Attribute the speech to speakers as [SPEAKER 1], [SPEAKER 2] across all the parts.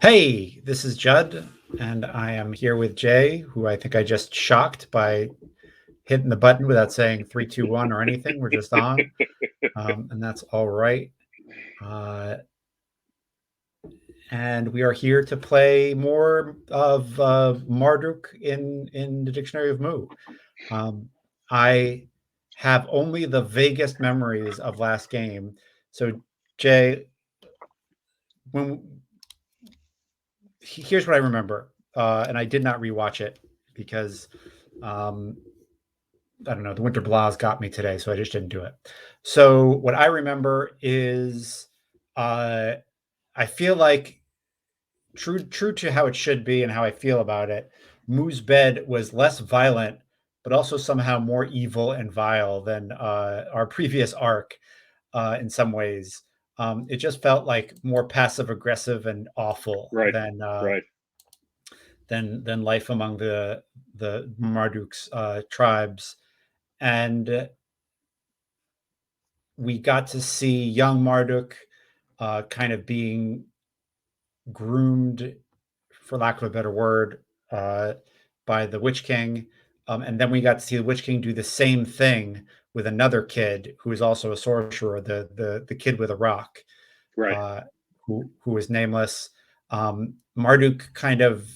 [SPEAKER 1] Hey, this is Judd, and I am here with Jay, who I think I just shocked by hitting the button without saying three, two, one, or anything. We're just on, and that's all right. Uh, and we are here to play more of Marduk in the Dictionary of Mu. I have only the vaguest memories of last game. So, Jay, when here's what I remember, and I did not rewatch it because um, I don't know, the Winter Blahs got me today, so I just didn't do it. So what I remember is, uh, I feel like true to how it should be and how I feel about it. Moo's bed was less violent, but also somehow more evil and vile than our previous arc in some ways. It just felt like more passive aggressive and awful
[SPEAKER 2] Right, right,
[SPEAKER 1] than life among the Marduk's tribes, and we got to see young Marduk kind of being groomed, for lack of a better word, uh, by the Witch King, and then we got to see the Witch King do the same thing with another kid who is also a sorcerer, the kid with a rock,
[SPEAKER 2] right,
[SPEAKER 1] uh, who is nameless. Marduk kind of,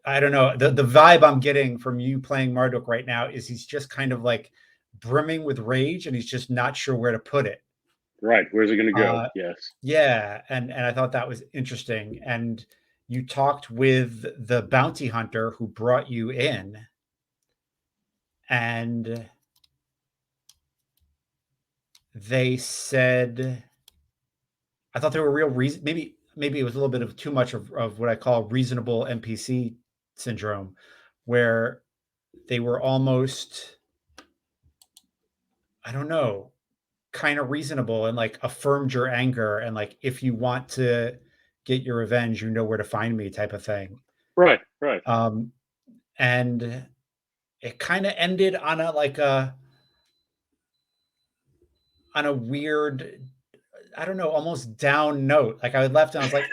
[SPEAKER 1] I don't know. The vibe I'm getting from you playing Marduk right now is he's just kind of like brimming with rage and he's just not sure where to put it.
[SPEAKER 2] right. Where's it going to go?
[SPEAKER 1] Uh,
[SPEAKER 2] Yes.
[SPEAKER 1] yeah, and I thought that was interesting. And you talked with the bounty hunter who brought you in, and they said, I thought they were real reason. Maybe it was a little bit of too much of what I call reasonable NPC syndrome, where they were almost, I don't know, kind of reasonable and like affirmed your anger and like if you want to get your revenge, you know where to find me type of thing.
[SPEAKER 2] Right, right,
[SPEAKER 1] Um, and it kind of ended on a weird, I don't know, almost down note. Like I left and I was like,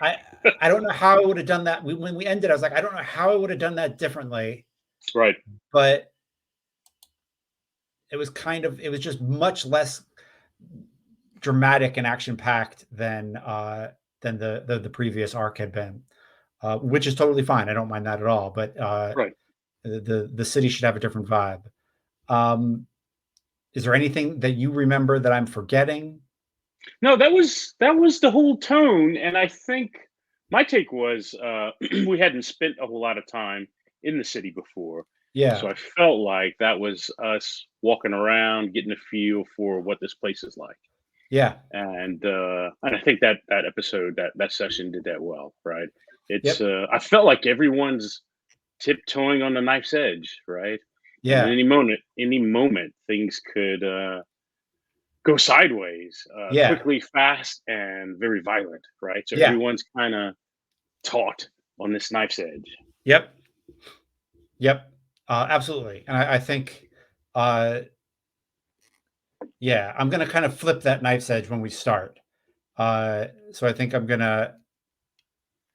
[SPEAKER 1] I I don't know how I would have done that. When we ended, I was like, I don't know how I would have done that differently,
[SPEAKER 2] right,
[SPEAKER 1] but it was just much less dramatic and action packed than the previous arc had been, which is totally fine. I don't mind that at all. But
[SPEAKER 2] right.
[SPEAKER 1] the city should have a different vibe. Um, is there anything that you remember that I'm forgetting?
[SPEAKER 2] No, that was the whole tone, and I think my take was we hadn't spent a whole lot of time in the city before, so
[SPEAKER 1] Yeah,
[SPEAKER 2] I felt like that was us walking around, getting a feel for what this place is like,
[SPEAKER 1] yeah,
[SPEAKER 2] and I think that episode that session did that well, right? It's
[SPEAKER 1] yep,
[SPEAKER 2] I felt like everyone's tiptoeing on the knife's edge, right? And
[SPEAKER 1] yeah,
[SPEAKER 2] any moment, things could go sideways,
[SPEAKER 1] yeah,
[SPEAKER 2] quickly, fast, and very violent, right? So
[SPEAKER 1] yeah,
[SPEAKER 2] everyone's kind of taut on this knife's edge.
[SPEAKER 1] yep, yep, absolutely. And I think, uh, yeah, I'm gonna kind of flip that knife's edge when we start. So I think I'm gonna,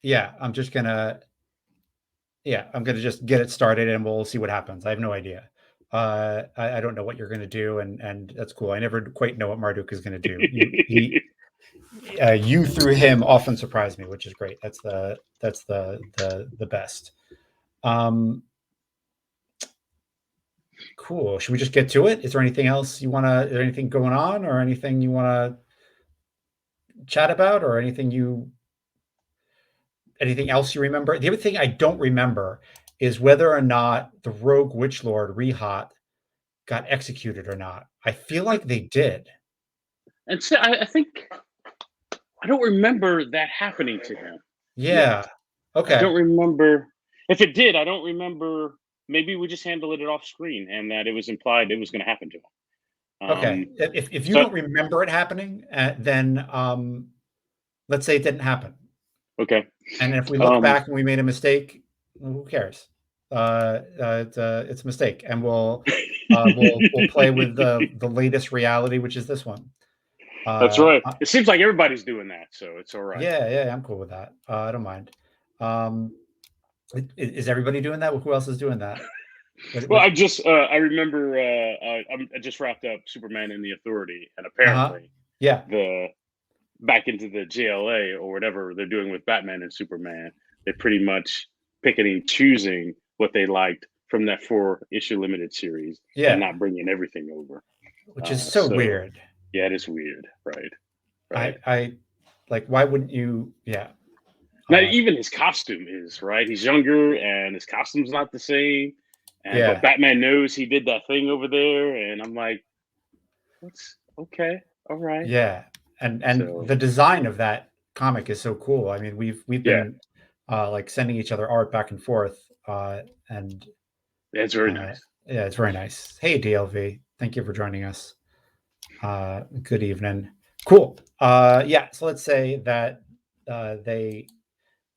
[SPEAKER 1] yeah, I'm gonna just get it started and we'll see what happens. I have no idea. I don't know what you're gonna do, and that's cool. I never quite know what Marduk is gonna do. You through him often surprise me, which is great. That's the best. Um, cool. Should we just get to it? Is there anything else you wanna? Is there anything going on, or anything you wanna chat about, or anything else you remember? The other thing I don't remember is whether or not the rogue witch lord Rehat got executed or not. I feel like they did.
[SPEAKER 2] And so I think I don't remember that happening to him yet.
[SPEAKER 1] Yeah.
[SPEAKER 2] I
[SPEAKER 1] Okay.
[SPEAKER 2] don't remember if it did. I don't remember. Maybe we just handled it off screen, and that it was implied it was going to happen to him.
[SPEAKER 1] Okay. If you
[SPEAKER 2] So
[SPEAKER 1] don't remember it happening, then let's say it didn't happen.
[SPEAKER 2] okay,
[SPEAKER 1] And if we look
[SPEAKER 2] um,
[SPEAKER 1] back and we made a mistake, well, who cares? It's a mistake, and we'll play with the latest reality, which is this one.
[SPEAKER 2] That's
[SPEAKER 1] Uh,
[SPEAKER 2] right.
[SPEAKER 1] uh,
[SPEAKER 2] It seems like everybody's doing that, so it's all right.
[SPEAKER 1] yeah, yeah, I'm cool with that. I don't mind. Um, is everybody doing that? Who else is doing that?
[SPEAKER 2] Well,
[SPEAKER 1] What
[SPEAKER 2] I remember I just wrapped up Superman and the Authority, and
[SPEAKER 1] uh-huh.
[SPEAKER 2] apparently
[SPEAKER 1] Yeah,
[SPEAKER 2] the back into the JLA or whatever they're doing with Batman and Superman, they're pretty much picking and choosing what they liked from that 4-issue limited series and
[SPEAKER 1] yeah,
[SPEAKER 2] not bringing everything over.
[SPEAKER 1] which is so
[SPEAKER 2] So
[SPEAKER 1] weird.
[SPEAKER 2] yeah, it is weird, right? Right.
[SPEAKER 1] I like, why wouldn't you? Yeah.
[SPEAKER 2] Now,
[SPEAKER 1] Uh,
[SPEAKER 2] even his costume is right. He's younger, and his costume's not the same. And but
[SPEAKER 1] yeah,
[SPEAKER 2] Batman knows he did that thing over there, and I'm like, what's okay, all right.
[SPEAKER 1] yeah. And
[SPEAKER 2] So
[SPEAKER 1] the design of that comic is so cool. I mean, we've
[SPEAKER 2] yeah,
[SPEAKER 1] been like sending each other art back and forth, and
[SPEAKER 2] that's very
[SPEAKER 1] uh,
[SPEAKER 2] nice.
[SPEAKER 1] yeah, it's very nice. Hey, DLV, thank you for joining us. Good evening. Cool. Yeah, so let's say that they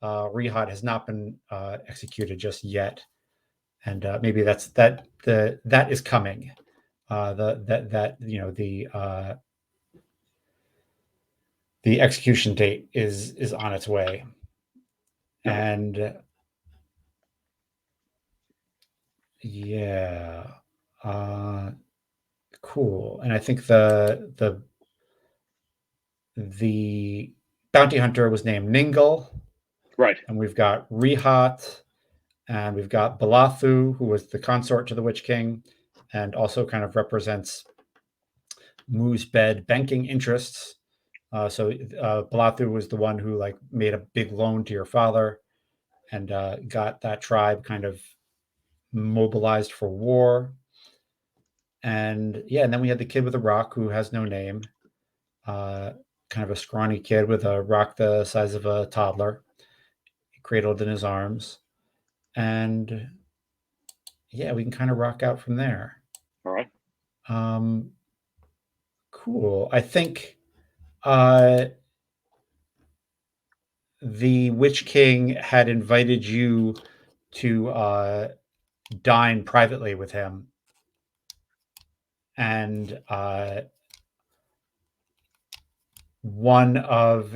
[SPEAKER 1] Rehad has not been executed just yet, and maybe that is coming. The that the execution date is on its way,
[SPEAKER 2] Okay.
[SPEAKER 1] and yeah, uh, cool. And I think the bounty hunter was named Ningle,
[SPEAKER 2] Right.
[SPEAKER 1] and we've got Rehat, and we've got Balathu, who was the consort to the Witch King, and also kind of represents Moo's bed banking interests. Balathu was the one who like made a big loan to your father and got that tribe kind of mobilized for war. And yeah, and then we had the kid with a rock who has no name, uh, kind of a scrawny kid with a rock the size of a toddler, cradled in his arms. And yeah, we can kind of rock out from there.
[SPEAKER 2] All right.
[SPEAKER 1] Um, cool. I think uh, the Witch King had invited you to dine privately with him, and one of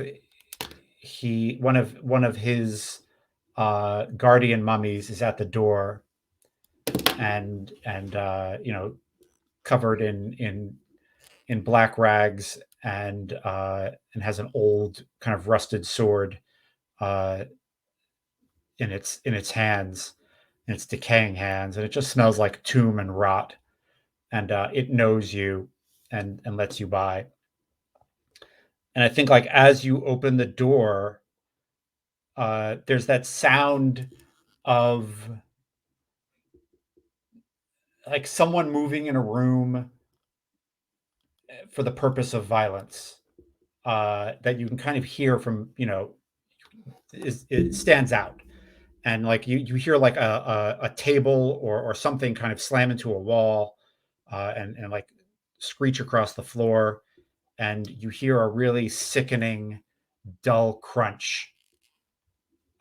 [SPEAKER 1] one of his guardian mummies is at the door, and covered in black rags, and has an old kind of rusted sword uh, in its hands, in its decaying hands, and it just smells like tomb and rot. And it knows you and lets you by. And I think like as you open the door, there's that sound of like someone moving in a room for the purpose of violence, that you can kind of hear from, it stands out. And like you hear like a table or something kind of slam into a wall, and like screech across the floor, and you hear a really sickening dull crunch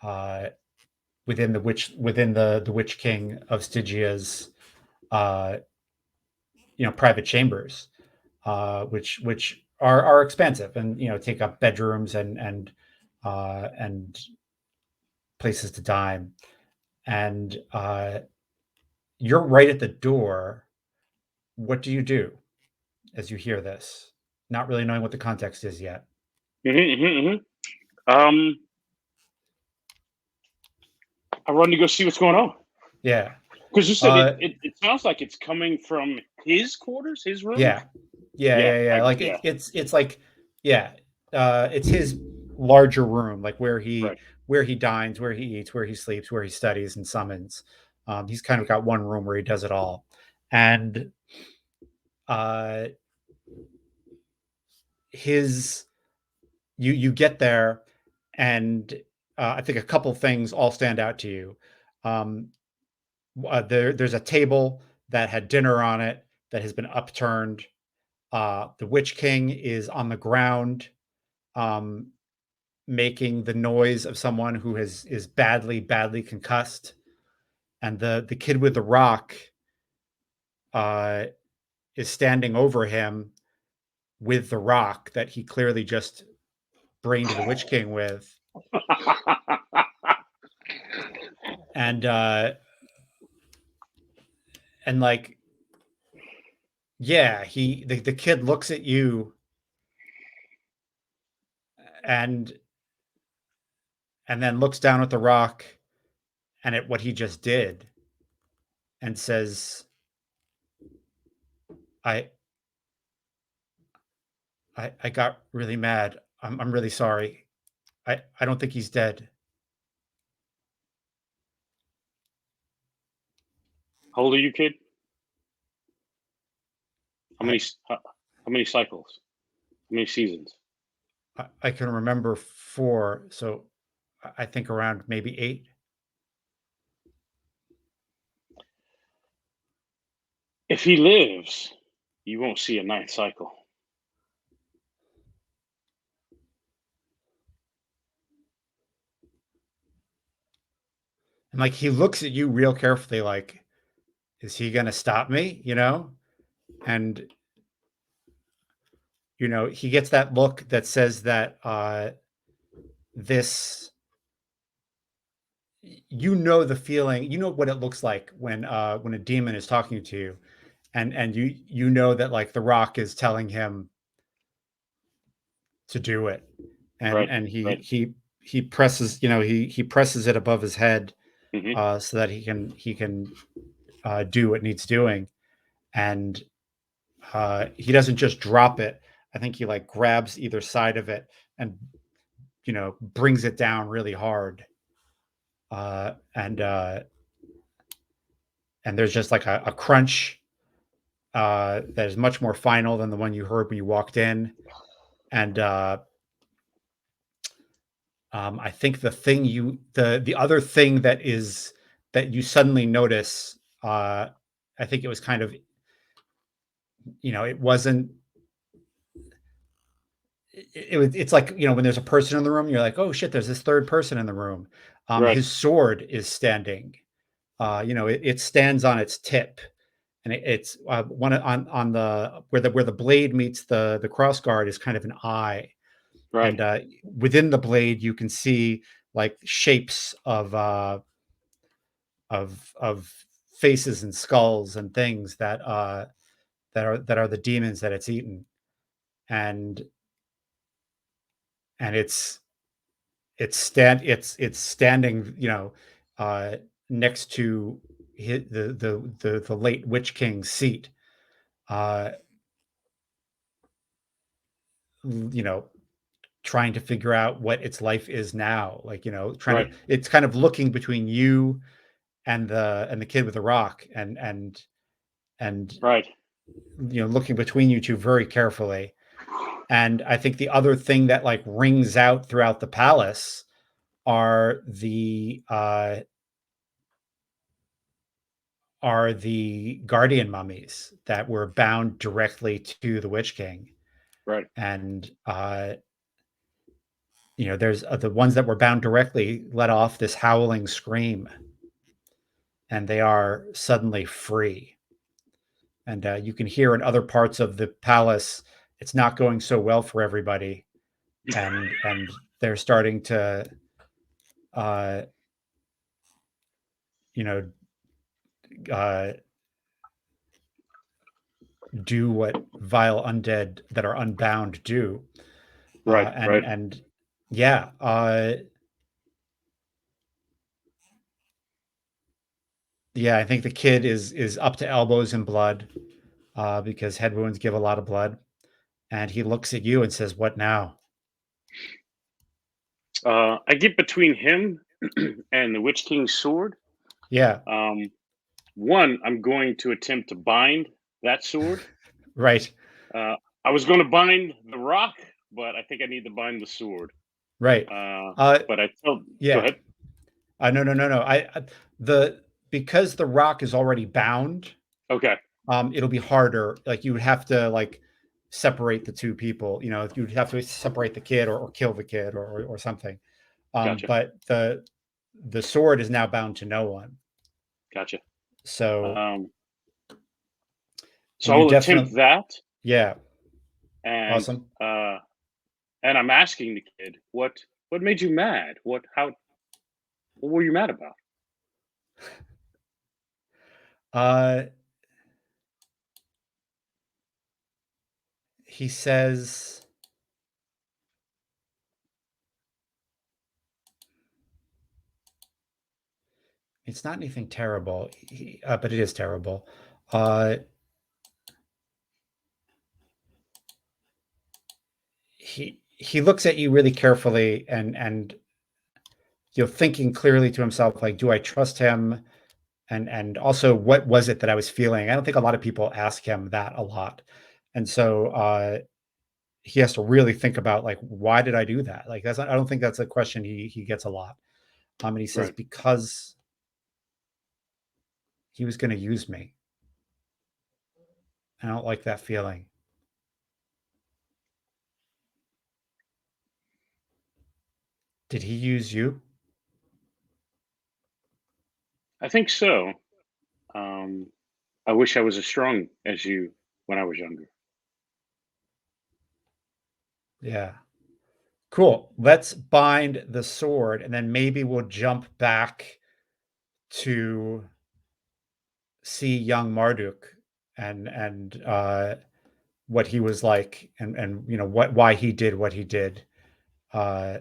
[SPEAKER 1] uh, within the Witch King of Stygia's uh, private chambers, which are expensive and take up bedrooms and places to dine. And you're right at the door. What do you do as you hear this? Not really knowing what the context is yet.
[SPEAKER 2] Um, I run to go see what's going on
[SPEAKER 1] Yeah.
[SPEAKER 2] because you said
[SPEAKER 1] Uh,
[SPEAKER 2] it sounds like it's coming from his quarters, his room.
[SPEAKER 1] yeah. Yeah,
[SPEAKER 2] Yeah,
[SPEAKER 1] yeah, yeah. Like
[SPEAKER 2] yeah,
[SPEAKER 1] it's like, yeah, it's his larger room, like
[SPEAKER 2] right.
[SPEAKER 1] where he dines, where he eats, where he sleeps, where he studies and summons. He's kind of got one room where he does it all, and uh, his you get there, and I think a couple things all stand out to you. Um, there's a table that had dinner on it that has been upturned. The Witch King is on the ground, um, making the noise of someone who is badly concussed, and the kid with the rock uh, is standing over him with the rock that he clearly just brained the Witch King with. And like, yeah, the kid looks at you and then looks down at the rock and at what he just did and says, I I got really mad. I'm really sorry. I don't think he's dead.
[SPEAKER 2] How old are you, kid? How
[SPEAKER 1] I
[SPEAKER 2] many how many cycles? How many seasons?
[SPEAKER 1] I can remember 4, so I think around maybe 8.
[SPEAKER 2] If he lives, you won't see a ninth cycle.
[SPEAKER 1] And like he looks at you real carefully, like, is he gonna stop me? And he gets that look that says that this the feeling, what it looks like when a demon is talking to you, and you know that like the rock is telling him to do it, and
[SPEAKER 2] Right,
[SPEAKER 1] and he
[SPEAKER 2] right.
[SPEAKER 1] he presses he presses it above his head
[SPEAKER 2] Hmm.
[SPEAKER 1] so that he can do what needs doing, and he doesn't just drop it. I think he like grabs either side of it and brings it down really hard, and there's just like a crunch that is much more final than the one you heard when you walked in. And I think the other thing that you suddenly notice, I think it was kind of, it wasn't. It's like when there's a person in the room, you're like, oh shit, there's this third person in the room.
[SPEAKER 2] Right,
[SPEAKER 1] His sword is standing. It stands on its tip, and it's one on the where the blade meets the cross guard is kind of an eye,
[SPEAKER 2] right,
[SPEAKER 1] and within the blade you can see like shapes of faces and skulls and things that are the demons that it's eaten, and it's it's standing uh next to the late Witch King's seat, uh you know trying to figure out what its life is now, like trying to
[SPEAKER 2] right,
[SPEAKER 1] it's kind of looking between you and the kid with the rock, and
[SPEAKER 2] right,
[SPEAKER 1] looking between you two very carefully. And I think the other thing that like rings out throughout the palace are the guardian mummies that were bound directly to the Witch King.
[SPEAKER 2] right,
[SPEAKER 1] And there's the ones that were bound directly let off this howling scream, and they are suddenly free. And you can hear in other parts of the palace it's not going so well for everybody, and they're starting to uh, you know uh, do what vile undead that are unbound do.
[SPEAKER 2] right,
[SPEAKER 1] And
[SPEAKER 2] right,
[SPEAKER 1] yeah, yeah, I think the kid is up to elbows in blood, because head wounds give a lot of blood, and he looks at you and says, "What now?"
[SPEAKER 2] I get between him and the Witch King's sword.
[SPEAKER 1] Yeah,
[SPEAKER 2] Um, One, I'm going to attempt to bind that sword.
[SPEAKER 1] right,
[SPEAKER 2] Uh, I was going to bind the rock, but I think I need to bind the sword.
[SPEAKER 1] right.
[SPEAKER 2] Uh,
[SPEAKER 1] Uh,
[SPEAKER 2] but I tell, go
[SPEAKER 1] yeah.
[SPEAKER 2] ahead.
[SPEAKER 1] No, no, no, no. The because the rock is already bound,
[SPEAKER 2] Okay,
[SPEAKER 1] it'll be harder. Like you would have to like separate the two people. You'd have to separate the kid or kill the kid or something.
[SPEAKER 2] gotcha,
[SPEAKER 1] But the sword is now bound to no one.
[SPEAKER 2] gotcha.
[SPEAKER 1] So
[SPEAKER 2] Um, so
[SPEAKER 1] and
[SPEAKER 2] I
[SPEAKER 1] you
[SPEAKER 2] will attempt
[SPEAKER 1] definitely
[SPEAKER 2] that.
[SPEAKER 1] yeah.
[SPEAKER 2] and
[SPEAKER 1] Awesome.
[SPEAKER 2] and I'm asking the kid, what made you mad? What were you mad about?
[SPEAKER 1] Uh, he says it's not anything terrible, but it is terrible. Uh, he looks at you really carefully and thinking clearly to himself, like, do I trust him? And also, what was it that I was feeling? I don't think a lot of people ask him that a lot, and so he has to really think about, like, why did I do that? Like, that's not, I don't think that's a question he gets a lot. And he says
[SPEAKER 2] Right.
[SPEAKER 1] because he was going to use me. I don't like that feeling. Did he use you?
[SPEAKER 2] I think so. Um, I wish I was as strong as you when I was younger.
[SPEAKER 1] Yeah. Cool. Let's bind the sword, and then maybe we'll jump back to see young Marduk and what he was like, and what why he did what he did uh,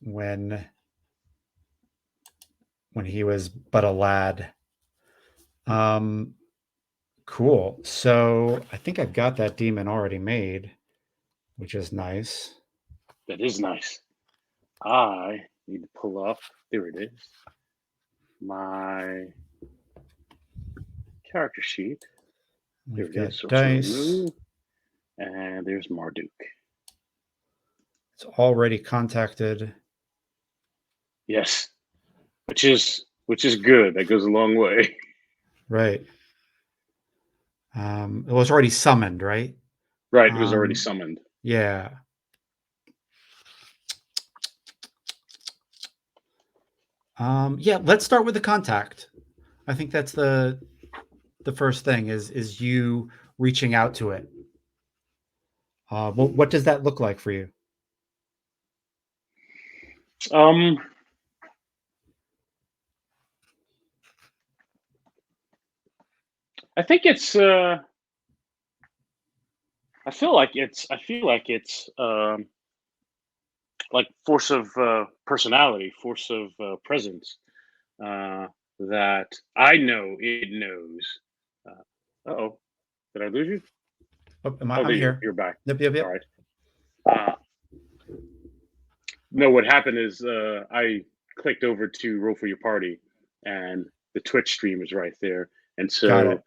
[SPEAKER 1] when he was but a lad. Um, cool. So I think I've got that demon already made, which is nice.
[SPEAKER 2] That is nice. I need to pull up. There it is. My character sheet. There
[SPEAKER 1] We've
[SPEAKER 2] it is.
[SPEAKER 1] got
[SPEAKER 2] Sorcerer
[SPEAKER 1] dice.
[SPEAKER 2] remove. And there's Marduk.
[SPEAKER 1] It's already contacted.
[SPEAKER 2] Yes. Which is good. That goes a long way.
[SPEAKER 1] Right. It was already summoned, right?
[SPEAKER 2] Right. It was already
[SPEAKER 1] Um,
[SPEAKER 2] summoned.
[SPEAKER 1] yeah. Yeah. Let's start with the contact. I think that's the first thing is you reaching out to it. What does that look like for you?
[SPEAKER 2] Um, I think it's I feel like it's like force of personality, force of presence, uh, that I know it knows. Oh, did I lose you?
[SPEAKER 1] Oh,
[SPEAKER 2] Oh,
[SPEAKER 1] I'm
[SPEAKER 2] there you are.
[SPEAKER 1] here.
[SPEAKER 2] You're back.
[SPEAKER 1] Yep, yep,
[SPEAKER 2] All
[SPEAKER 1] yep.
[SPEAKER 2] right. Uh, no, what happened is I clicked over to roll for your party, and the Twitch stream is right there, and
[SPEAKER 1] Got
[SPEAKER 2] so
[SPEAKER 1] it.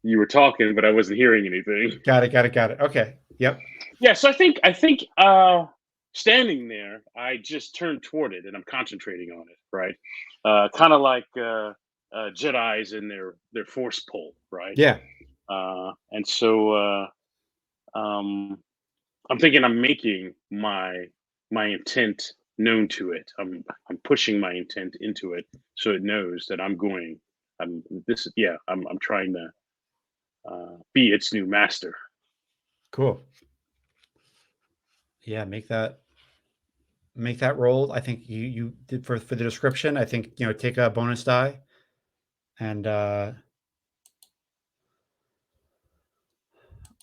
[SPEAKER 2] you were talking, but I wasn't hearing anything.
[SPEAKER 1] Got it. Got it. Got it. Okay. Yep.
[SPEAKER 2] Yeah, so I think standing there, I just turned toward it and I'm concentrating on it, right? Kind of like Jedi's in their force pull, right?
[SPEAKER 1] Yeah.
[SPEAKER 2] And so um, I'm thinking I'm making my intent known to it. I'm pushing my intent into it so it knows that I'm going. I'm this. Yeah, I'm trying to be its new master.
[SPEAKER 1] Cool. Yeah. Make that roll. I think you did for the description. I think take a bonus die and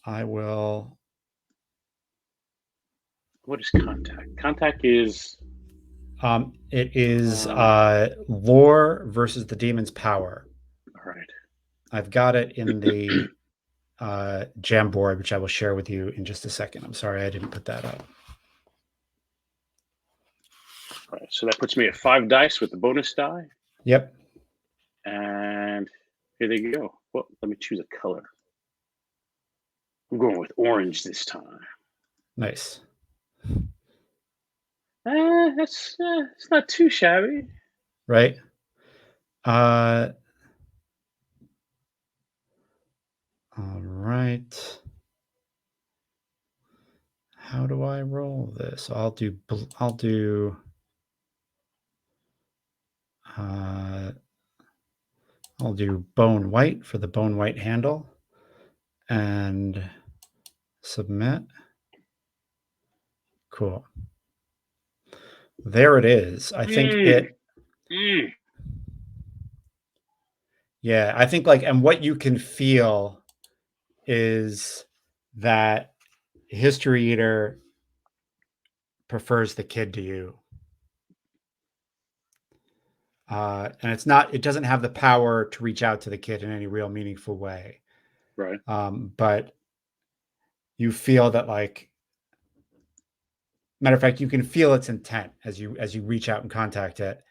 [SPEAKER 1] I will.
[SPEAKER 2] What is contact? Contact is
[SPEAKER 1] It is
[SPEAKER 2] all
[SPEAKER 1] lore versus the demon's power.
[SPEAKER 2] right.
[SPEAKER 1] I've got it in the Jamboard, which I will share with you in just a second. I'm sorry I didn't put that up.
[SPEAKER 2] All right, so that puts me at 5 dice with the bonus die,
[SPEAKER 1] Yep.
[SPEAKER 2] and here they go. Well, let me choose a color. I'm going with orange this time.
[SPEAKER 1] Nice.
[SPEAKER 2] That's it's not too shabby.
[SPEAKER 1] Right. Uh, all right. How do I roll this? I'll do uh, I'll do bone white for the bone white handle, and Submit. Cool. There it is. I think
[SPEAKER 2] Mm,
[SPEAKER 1] it,
[SPEAKER 2] mm.
[SPEAKER 1] yeah, I think like, and what you can feel is that History Eater prefers the kid to you. And it doesn't have the power to reach out to the kid in any real meaningful way.
[SPEAKER 2] Right,
[SPEAKER 1] But you feel that, like, matter of fact, you can feel its intent as you reach out and contact it.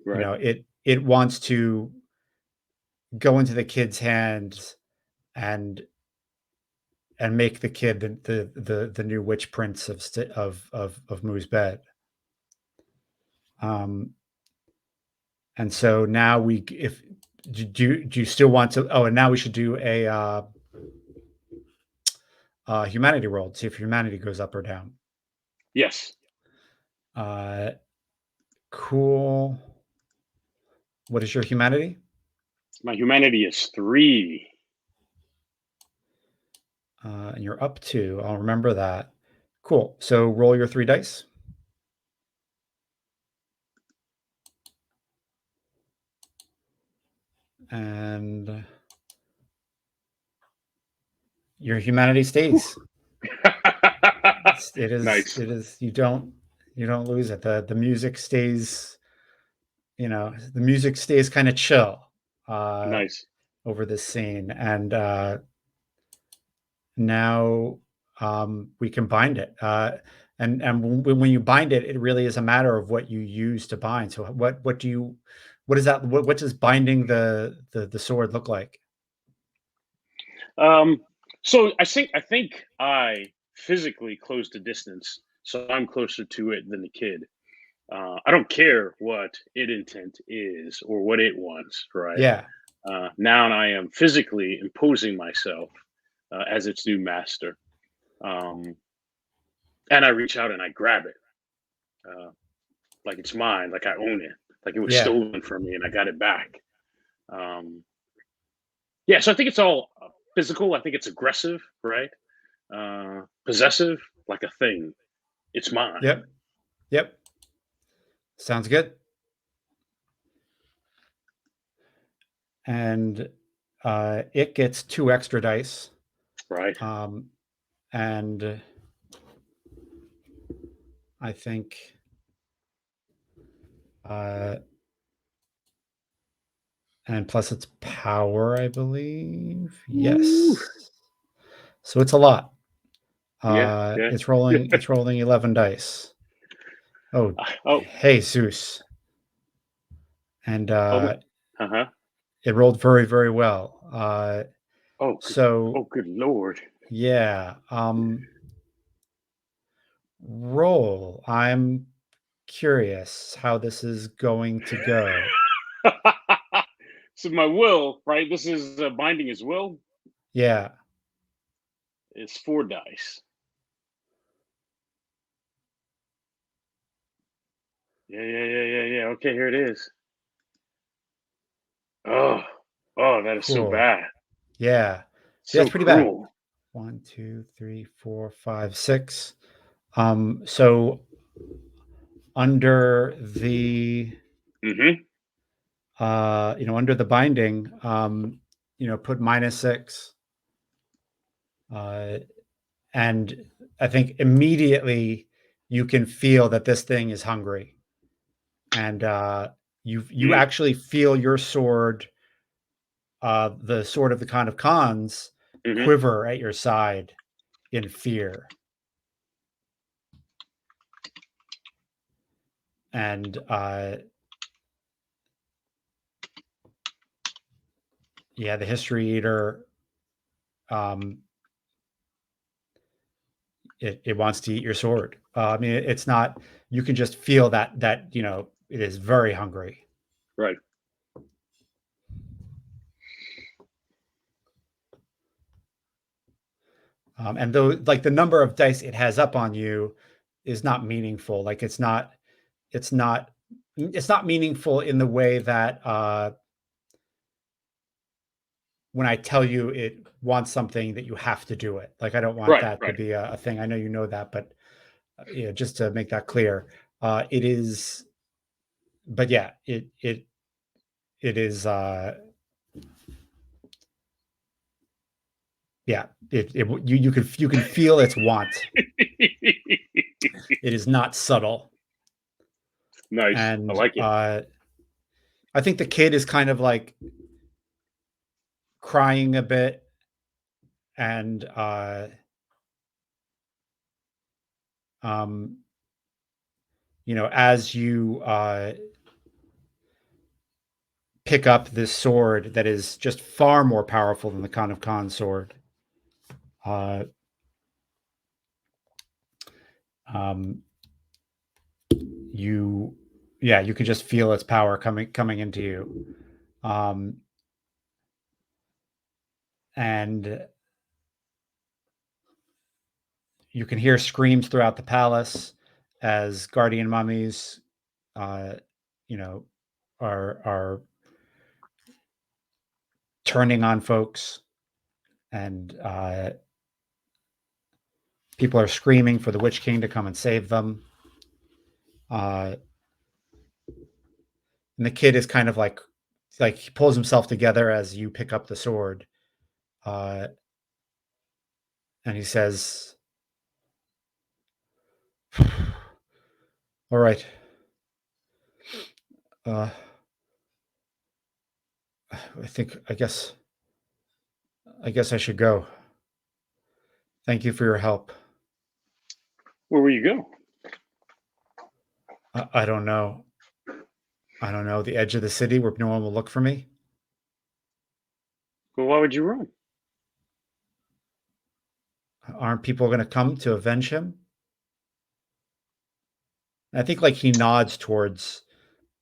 [SPEAKER 2] right.
[SPEAKER 1] It wants to go into the kid's hands and make the kid the new witch prince of Moo's bed. Um, and so now we if do you still want to? Oh, and now we should do a humanity roll to see if humanity goes up or down.
[SPEAKER 2] Yes,
[SPEAKER 1] Uh, cool. What is your humanity?
[SPEAKER 2] my humanity is 3.
[SPEAKER 1] And you're up two. I'll remember that. Cool. So roll your 3 dice. And your humanity stays. It is.
[SPEAKER 2] Nice,
[SPEAKER 1] It is. You don't lose it. The music stays. The music stays kind of chill uh,
[SPEAKER 2] nice.
[SPEAKER 1] over this scene, and now we can bind it. And when you bind it, it really is a matter of what you use to bind. So what do you what is that? What does binding the sword look like?
[SPEAKER 2] Um, so I think I physically closed the distance, so I'm closer to it than the kid. I don't care what it intent is or what it wants, right?
[SPEAKER 1] Yeah.
[SPEAKER 2] Now I am physically imposing myself as its new master, um, and I reach out and I grab it like it's mine, like I own it, like it was
[SPEAKER 1] Yeah.
[SPEAKER 2] stolen from me and I got it back. Um, yeah, so I think it's all physical. I think it's aggressive, right? Possessive, like a thing. It's mine.
[SPEAKER 1] Yep. Yep. Sounds good. And it gets 2 extra dice.
[SPEAKER 2] Right.
[SPEAKER 1] Um, and I think uh, and plus its power, I believe.
[SPEAKER 2] Ooh.
[SPEAKER 1] Yes. So it's a lot.
[SPEAKER 2] Yeah, yeah.
[SPEAKER 1] It's rolling 11 dice. Oh,
[SPEAKER 2] Oh,
[SPEAKER 1] hey Zeus. And
[SPEAKER 2] oh, uh-huh.
[SPEAKER 1] it rolled very, very well.
[SPEAKER 2] Oh, good.
[SPEAKER 1] So
[SPEAKER 2] Oh, good Lord.
[SPEAKER 1] yeah, roll. I'm curious how this is going to go.
[SPEAKER 2] So my will, right? This is binding his will
[SPEAKER 1] Yeah.
[SPEAKER 2] is 4 dice. Yeah, yeah, yeah, yeah, yeah. Okay, here it is. Oh, oh, that is so
[SPEAKER 1] Cool.
[SPEAKER 2] bad.
[SPEAKER 1] Yeah. Yeah, it's
[SPEAKER 2] So
[SPEAKER 1] pretty bad.
[SPEAKER 2] cruel.
[SPEAKER 1] 1, 2, 3, 4, 5, 6. So under the
[SPEAKER 2] Mm-hmm.
[SPEAKER 1] under the binding, put -6. Uh, and I think immediately you can feel that this thing is hungry, and you
[SPEAKER 2] Mm,
[SPEAKER 1] actually feel your sword, the sword of the Khan of Khans,
[SPEAKER 2] mm-hmm.
[SPEAKER 1] quiver at your side in fear. And yeah, the History Eater, um, it wants to eat your sword. I mean, it's not. You can just feel that it is very hungry.
[SPEAKER 2] Right.
[SPEAKER 1] And though, like, the number of dice it has up on you is not meaningful. Like, it's not it's not meaningful in the way that when I tell you it wants something that you have to do it. Like I don't want
[SPEAKER 2] Right,
[SPEAKER 1] that to
[SPEAKER 2] right.
[SPEAKER 1] be a thing. I know you know that, but yeah, just to make that clear, it is. But yeah, it is. Yeah, you can feel its want. It is not subtle,
[SPEAKER 2] Nice. I
[SPEAKER 1] and
[SPEAKER 2] like it.
[SPEAKER 1] I think the kid is kind of like crying a bit, and um, as you pick up this sword that is just far more powerful than the Khan of Khan sword. Uh, um, you, yeah, you can just feel its power coming into you, and you can hear screams throughout the palace as guardian mummies, uh, you know, are turning on folks, and people are screaming for the Witch King to come and save them. Uh, and the kid is kind of like he pulls himself together as you pick up the sword, uh, and he says, "All right, uh, I guess I should go. Thank you for your help.
[SPEAKER 2] Where will you go?
[SPEAKER 1] I don't know. I don't know the edge of the city where no one will look for me.
[SPEAKER 2] Well, why would you run?
[SPEAKER 1] Aren't people going to come to avenge him?" I think like he nods towards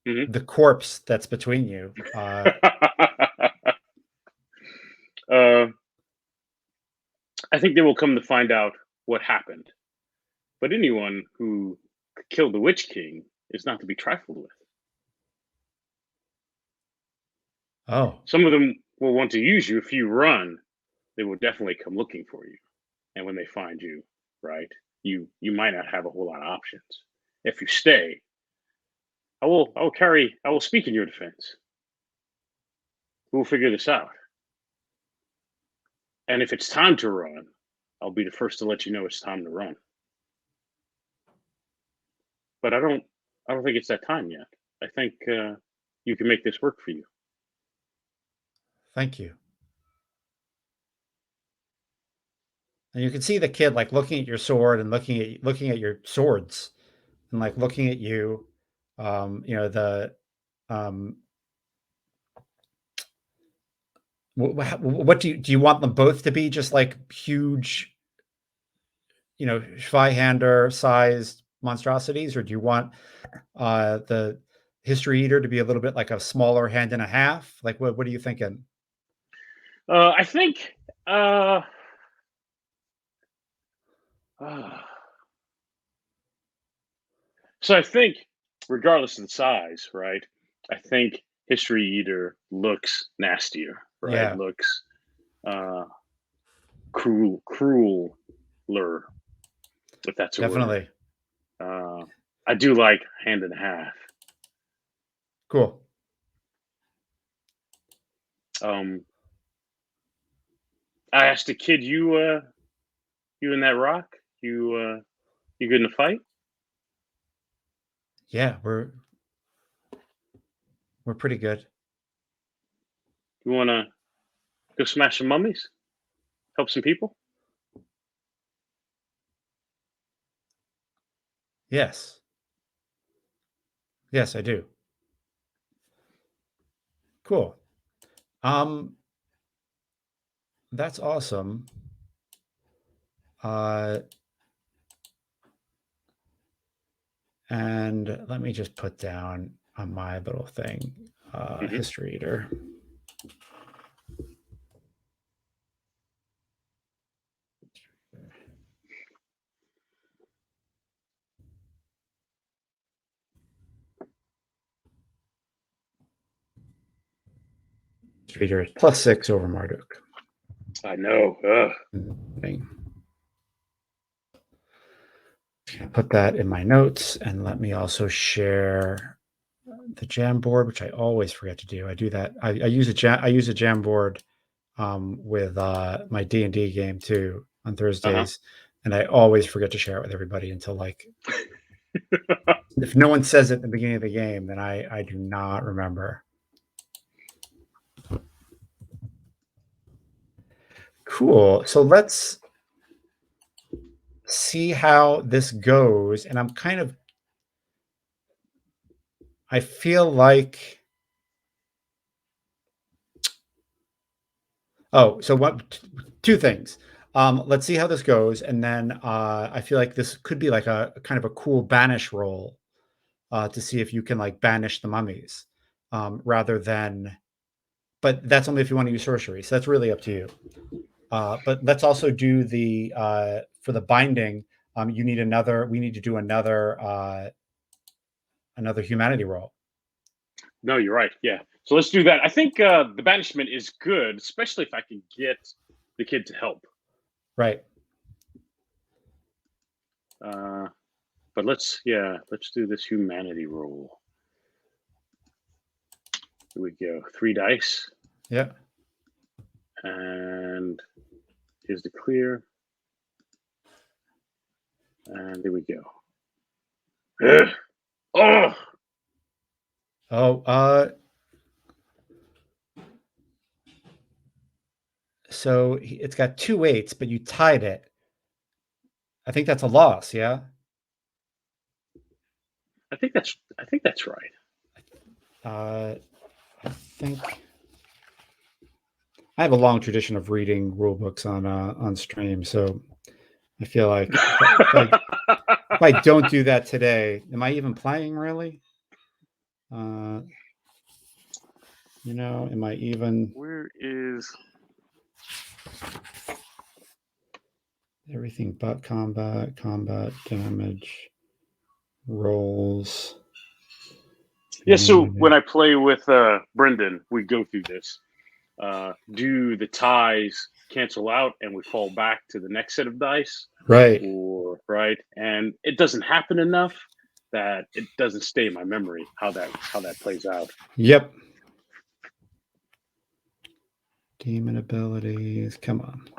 [SPEAKER 2] Hmm.
[SPEAKER 1] the corpse that's between you.
[SPEAKER 2] uh, I think they will come to find out what happened. But anyone who killed the Witch King is not to be trifled with.
[SPEAKER 1] Oh,
[SPEAKER 2] Some of them will want to use you. If you run, they will definitely come looking for you. And when they find you, right, you might not have a whole lot of options. If you stay, I will speak in your defense. We'll figure this out. And if it's time to run, I'll be the first to let you know it's time to run. But I don't think it's that time yet. I think you can make this work for you.
[SPEAKER 1] thank you. And you can see the kid like looking at your sword and looking at your swords and like looking at you. The um, what do you want them both to be? Just like huge, Zweihander sized monstrosities, or do you want the history eater to be a little bit like a smaller hand and a half? Like, what are you thinking?
[SPEAKER 2] I think. Uh, uh, so I think, regardless of the size, right? I think History Eater looks nastier, right?
[SPEAKER 1] Yeah,
[SPEAKER 2] Looks uh, crueler, if that's a word.
[SPEAKER 1] definitely.
[SPEAKER 2] Uh, I do like hand and a half.
[SPEAKER 1] Cool.
[SPEAKER 2] Um, I asked the kid, you in that rock? You good in a fight?
[SPEAKER 1] Yeah, we're pretty good.
[SPEAKER 2] You wanna go smash some mummies? Help some people?
[SPEAKER 1] Yes, yes, I do. Cool. Um, that's awesome. Uh, and let me just put down on my little thing,
[SPEAKER 2] Hmm.
[SPEAKER 1] history eater. Reader is +6 over Marduk.
[SPEAKER 2] I know.
[SPEAKER 1] Put that in my notes, and let me also share the Jamboard, which I always forget to do. I do that. I use a Jamboard with my D&D game too on Thursdays, and I always forget to share it with everybody until like if no one says it at the beginning of the game, then I do not remember. Cool. So let's see how this goes. And I feel like, two things. Let's see how this goes. And then I feel like this could be like a kind of a cool banish roll to see if you can like banish the mummies rather than, but that's only if you want to use sorcery. So that's really up to you. But let's also do the for the binding. We need to do another humanity roll.
[SPEAKER 2] No, you're right. Yeah. So let's do that. I think the banishment is good, especially if I can get the kid to help.
[SPEAKER 1] Right.
[SPEAKER 2] But let's do this humanity roll. Here we go. 3 dice.
[SPEAKER 1] Yeah.
[SPEAKER 2] And here's the clear. And there we go. Oh.
[SPEAKER 1] So it's got 2 8s, but you tied it. I think that's a loss. Yeah.
[SPEAKER 2] I think that's right.
[SPEAKER 1] I think I have a long tradition of reading rule books on stream, so I feel like if I don't do that today, am I even playing really? Am I even?
[SPEAKER 2] Where is
[SPEAKER 1] Everything but combat damage, rolls.
[SPEAKER 2] Yeah, so when I play with Brendan, we go through this. Do the ties cancel out and we fall back to the next set of dice?
[SPEAKER 1] Right.
[SPEAKER 2] Right. And it doesn't happen enough that it doesn't stay in my memory how that plays out.
[SPEAKER 1] Yep. Demon abilities. Come on.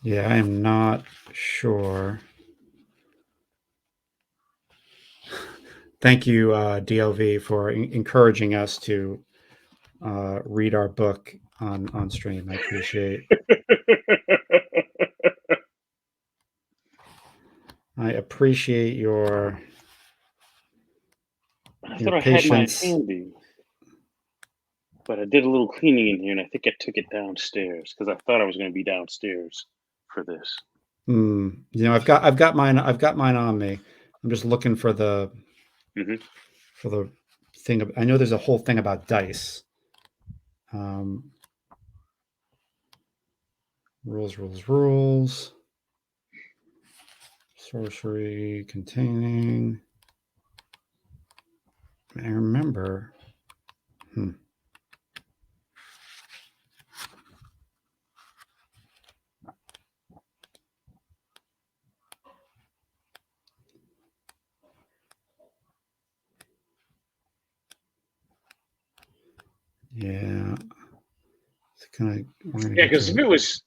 [SPEAKER 1] Yeah, I am not sure. Thank you, DLV, for encouraging us to read our book on stream. I appreciate. I appreciate your
[SPEAKER 2] thought I
[SPEAKER 1] patience.
[SPEAKER 2] had mine handy, but I did a little cleaning in here, and I think I took it downstairs because I thought I was going to be downstairs for this.
[SPEAKER 1] I've got mine. I've got mine on me. I'm just looking for the for the thing. I know there's a whole thing about dice. Rules. Sorcery containing. I remember. Yeah.
[SPEAKER 2] Yeah, because if it was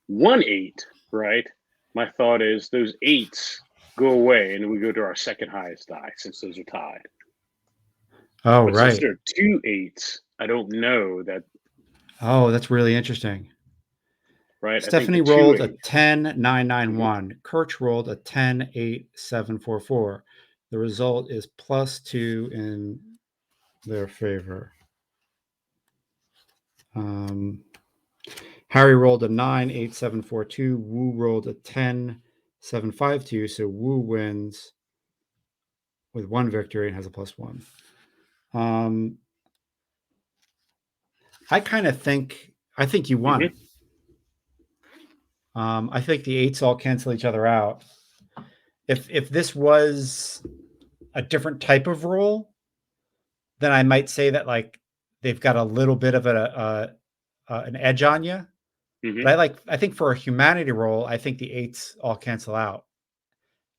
[SPEAKER 2] 1 8, right? My thought is those 8s go away, and we go to our second highest die since those are tied.
[SPEAKER 1] Oh,
[SPEAKER 2] but
[SPEAKER 1] right.
[SPEAKER 2] Since there are 2 8s, I don't know that.
[SPEAKER 1] Oh, that's really interesting.
[SPEAKER 2] Right.
[SPEAKER 1] Stephanie rolled a 10-9-9-1. Kirch rolled a 10-8-7-4-4. The result is +2 in their favor. Harry rolled a 9-8-7-4-2. Wu rolled a 10-7-5-2. So Wu wins with 1 victory and has a +1. I think you won. I think the 8s all cancel each other out. if this was a different type of role, then I might say that like they've got a little bit of an edge on you.
[SPEAKER 2] Hmm.
[SPEAKER 1] But I think for a humanity role, I think the eights all cancel out,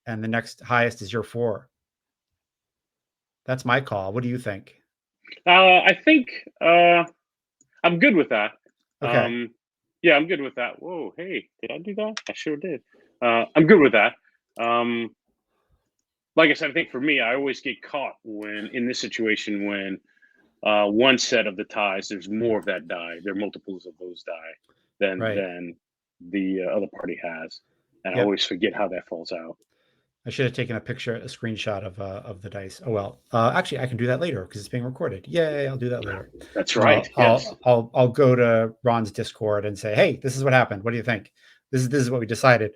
[SPEAKER 1] and the next highest is your four. That's my call. What do you think?
[SPEAKER 2] I think I'm good with that.
[SPEAKER 1] Okay,
[SPEAKER 2] Um, yeah, I'm good with that. Whoa, hey, did I do that? I sure did. I'm good with that. Um, like I said, I think for me, I always get caught when in this situation when one set of the ties, there's more of that die. There are multiples of those die
[SPEAKER 1] right.
[SPEAKER 2] than the other party has, and I
[SPEAKER 1] Yep.
[SPEAKER 2] always forget how that falls out.
[SPEAKER 1] I should have taken a picture, a screenshot of the dice. Oh well. Actually, I can do that later because it's being recorded. Yay! I'll do that later.
[SPEAKER 2] That's right. Yes.
[SPEAKER 1] I'll go to Ron's Discord and say, hey, this is what happened. What do you think? This is what we decided.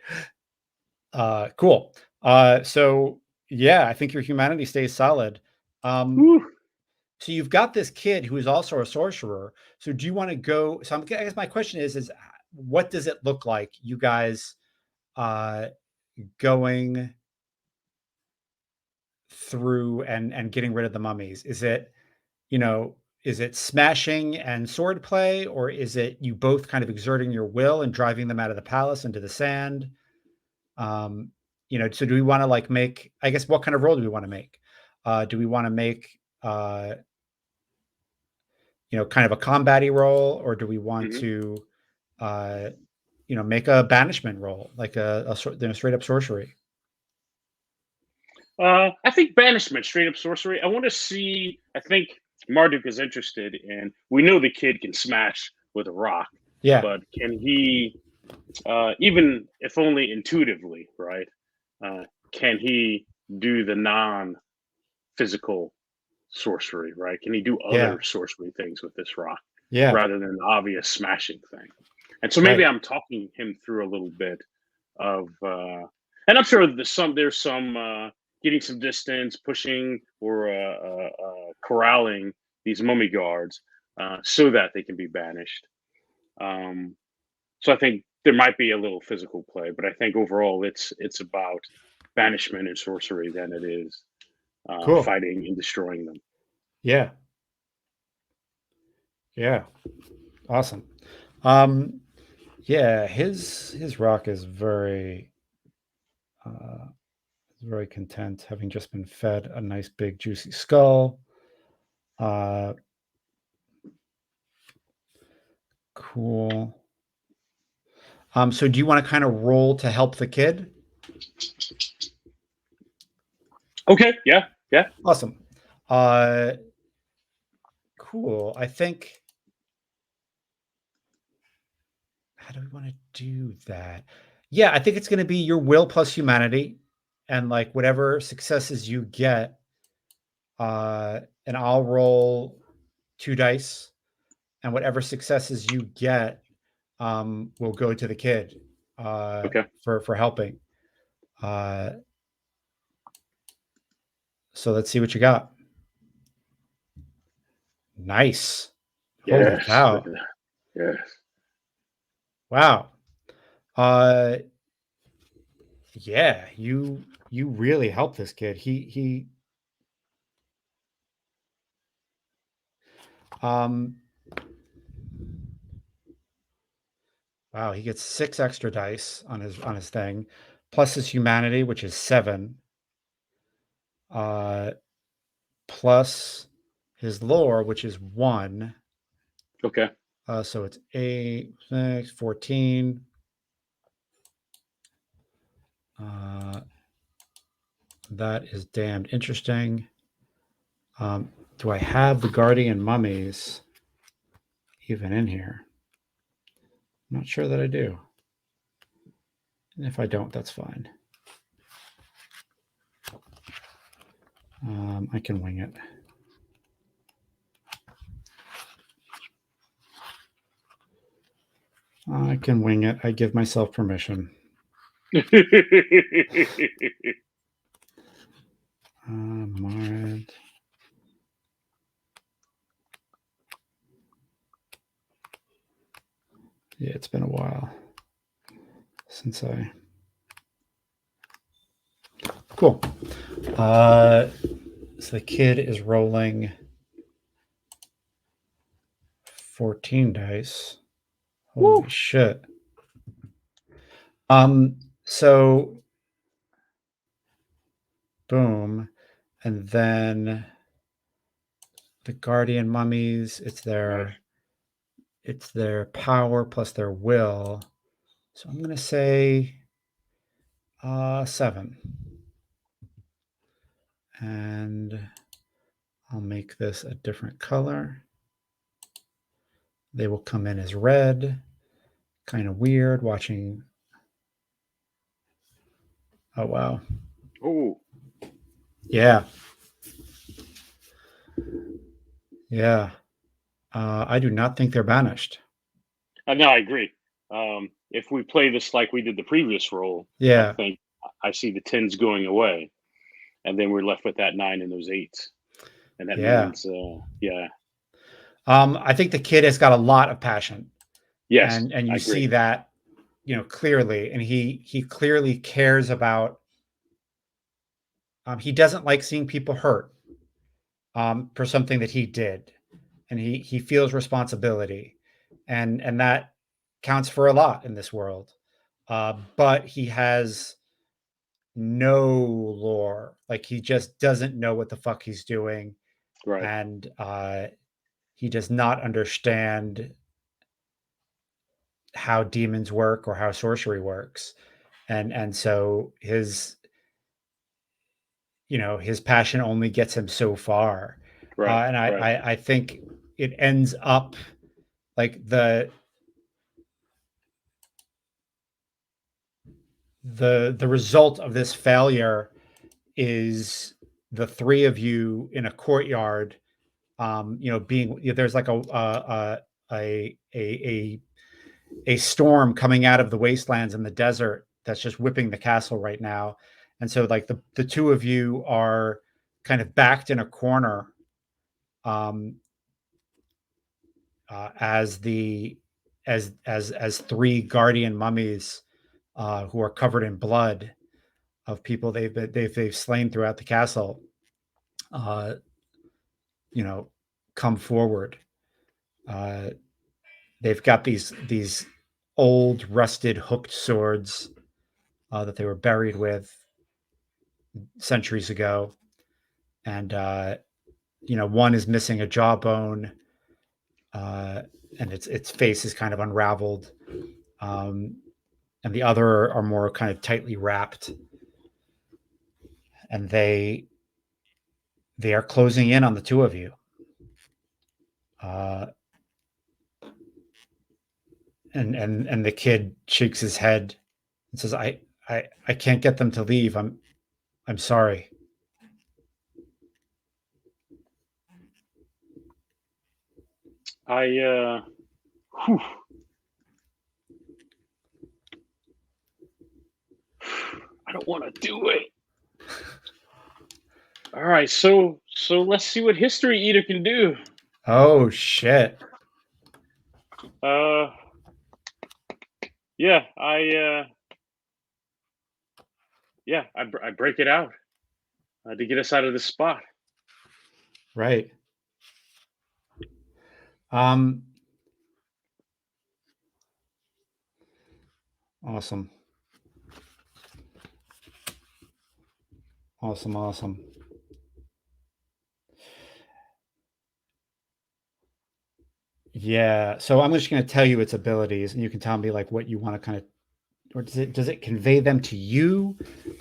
[SPEAKER 1] Cool. So yeah, I think your humanity stays solid. Um,
[SPEAKER 2] Whew.
[SPEAKER 1] so you've got this kid who is also a sorcerer. So do you want to go? So I guess my question is what does it look like you guys uh, going through and getting rid of the mummies? Is it, you know, is it smashing and sword play, or is it you both kind of exerting your will and driving them out of the palace into the sand? Um, so do we want to like make, I guess, what kind of role do we want to make? Do we want to make, kind of a combat role, or do we want
[SPEAKER 2] Hmm.
[SPEAKER 1] to, uh, make a banishment role, like straight up sorcery?
[SPEAKER 2] I think banishment, straight up sorcery. I want to see. I think Marduk is interested in. We know the kid can smash with a rock,
[SPEAKER 1] Yeah.
[SPEAKER 2] but can he, even if only intuitively, right? Uh, can he do the non-physical sorcery, right? Can he do
[SPEAKER 1] Yeah.
[SPEAKER 2] other sorcery things with this rock
[SPEAKER 1] Yeah.
[SPEAKER 2] rather than the obvious smashing thing? And so maybe
[SPEAKER 1] Right.
[SPEAKER 2] I'm talking him through a little bit of, and I'm sure there's some getting some distance, pushing or corralling these mummy guards so that they can be banished. Um, so I think there might be a little physical play, but I think overall it's about banishment and sorcery than it is
[SPEAKER 1] Cool.
[SPEAKER 2] fighting and destroying them.
[SPEAKER 1] Yeah. Yeah. Awesome. Um, yeah, his rock is very content, having just been fed a nice big juicy skull. Uh, cool. So do you want to kind of roll to help the kid?
[SPEAKER 2] Okay, yeah, yeah.
[SPEAKER 1] Awesome. Uh, cool. I think, how do we want to do that? Yeah, I think it's going to be your will plus humanity, and like whatever successes you get, and I'll roll two dice, and whatever successes you get, will go to the kid,
[SPEAKER 2] Okay.
[SPEAKER 1] for helping. Uh, so let's see what you got. Nice. Holy
[SPEAKER 2] Yes, look
[SPEAKER 1] cow.
[SPEAKER 2] at that. Yes.
[SPEAKER 1] Wow. Uh, yeah, you really helped this kid. Um wow, he gets 6 extra dice on his thing, plus his humanity, which is 7, uh, plus his lore, which is 1.
[SPEAKER 2] Okay.
[SPEAKER 1] So it's 8, 6, 14. Uh, that is damned interesting. Do I have the guardian mummies even in here? I'm not sure that I do. And if I don't, that's fine. I can wing it. I can wing it. I give myself permission. Marad. Yeah, it's been a while since I. Cool. So the kid is rolling 14 dice. Holy
[SPEAKER 2] Woo!
[SPEAKER 1] shit. So boom. And then the guardian mummies,
[SPEAKER 2] Right.
[SPEAKER 1] it's their power plus their will. So I'm gonna say 7. And I'll make this a different color. They will come in as red. Kind of weird watching. Oh wow.
[SPEAKER 2] Oh,
[SPEAKER 1] Yeah. Yeah. I do not think they're banished.
[SPEAKER 2] no, I agree. If we play this like we did the previous roll, I
[SPEAKER 1] Yeah.
[SPEAKER 2] think I see the tens going away, and then we're left with that nine and those eights, and that
[SPEAKER 1] Yeah.
[SPEAKER 2] means, yeah,
[SPEAKER 1] I think the kid has got a lot of passion,
[SPEAKER 2] yes,
[SPEAKER 1] and
[SPEAKER 2] I
[SPEAKER 1] you
[SPEAKER 2] agree.
[SPEAKER 1] see that, clearly, and he clearly cares about. He doesn't like seeing people hurt, for something that he did, and he feels responsibility, and that counts for a lot in this world. But he has no lore, like he just doesn't know what the fuck he's doing,
[SPEAKER 2] Right,
[SPEAKER 1] and he does not understand how demons work or how sorcery works, and so his passion only gets him so far,
[SPEAKER 2] right,
[SPEAKER 1] and
[SPEAKER 2] right,
[SPEAKER 1] I think it ends up like the result of this failure is the three of you in a courtyard, being there's like a a storm coming out of the wastelands in the desert that's just whipping the castle right now. And so like the two of you are kind of backed in a corner, um, as the as three guardian mummies, who are covered in blood of people they've slain throughout the castle, uh, you know, come forward. Uh, they've got these old rusted hooked swords, that they were buried with centuries ago, and one is missing a jawbone, uh, and its face is kind of unraveled, um, and the other are more kind of tightly wrapped, and they are closing in on the two of you. Uh, and the kid shakes his head and says, I can't get them to leave. I'm sorry."
[SPEAKER 2] whew, I don't want to do it. All right, so let's see what History Eater can do.
[SPEAKER 1] Oh shit.
[SPEAKER 2] Uh, yeah, I break it out to get us out of this spot.
[SPEAKER 1] Right. Um awesome. Awesome, awesome. Yeah. So I'm just going to tell you its abilities, and you can tell me like what you want to kind of, or does it convey them to you?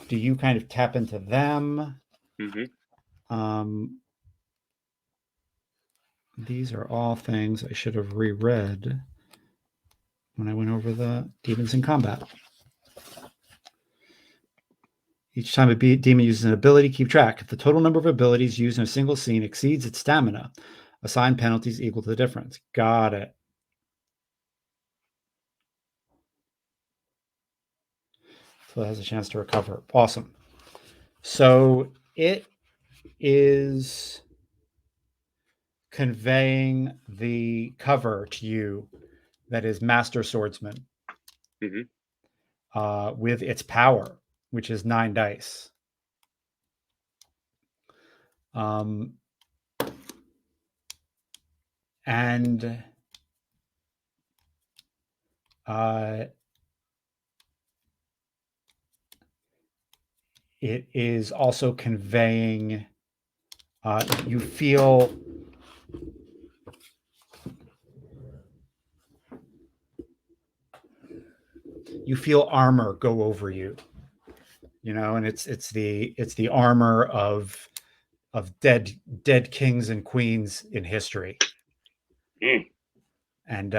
[SPEAKER 1] Do you kind of tap into them?
[SPEAKER 2] Hmm.
[SPEAKER 1] Um, these are all things I should have reread when I went over the demons in combat. Each time a demon uses an ability, keep track. If the total number of abilities used in a single scene exceeds its stamina, assign penalties equal to the difference. Got it. So it has a chance to recover. Awesome. So it is conveying the cover to you that is Master Swordsman,
[SPEAKER 2] Hmm.
[SPEAKER 1] with its power, which is 9 dice. Um, and uh, it is also conveying you feel armor go over you, and it's the armor of dead kings and queens in history.
[SPEAKER 2] Mm,
[SPEAKER 1] And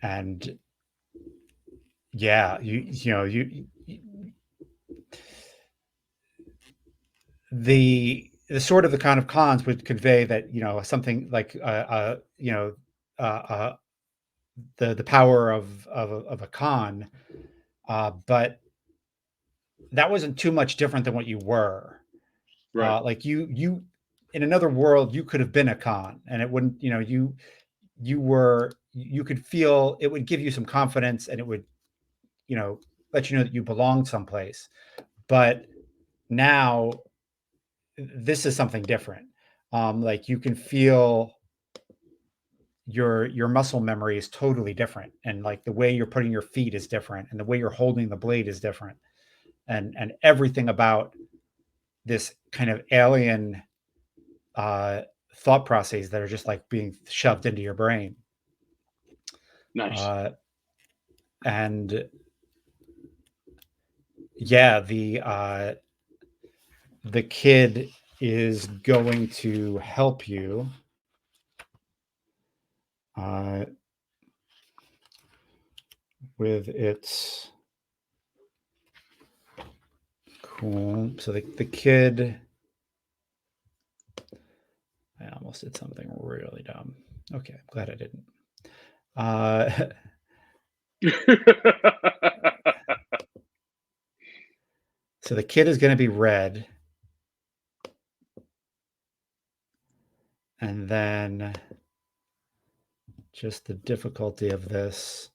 [SPEAKER 1] and yeah, the sort of the kind of cons would convey that something like the power of a con, but that wasn't too much different than what you were.
[SPEAKER 2] right.
[SPEAKER 1] Like you in another world you could have been a con, and it wouldn't you could feel it would give you some confidence, and it would you know let you know that you belonged someplace. But now this is something different. Like you can feel your muscle memory is totally different, and like the way you're putting your feet is different, and the way you're holding the blade is different, and everything about this kind of alien uh thought processes that are just like being shoved into your brain.
[SPEAKER 2] Nice.
[SPEAKER 1] uh and yeah, the kid is going to help you uh with its cool. So the kid, I almost did something really dumb. Okay, I'm glad I didn't. Uh, so the kid is going to be red, and then just the difficulty of this,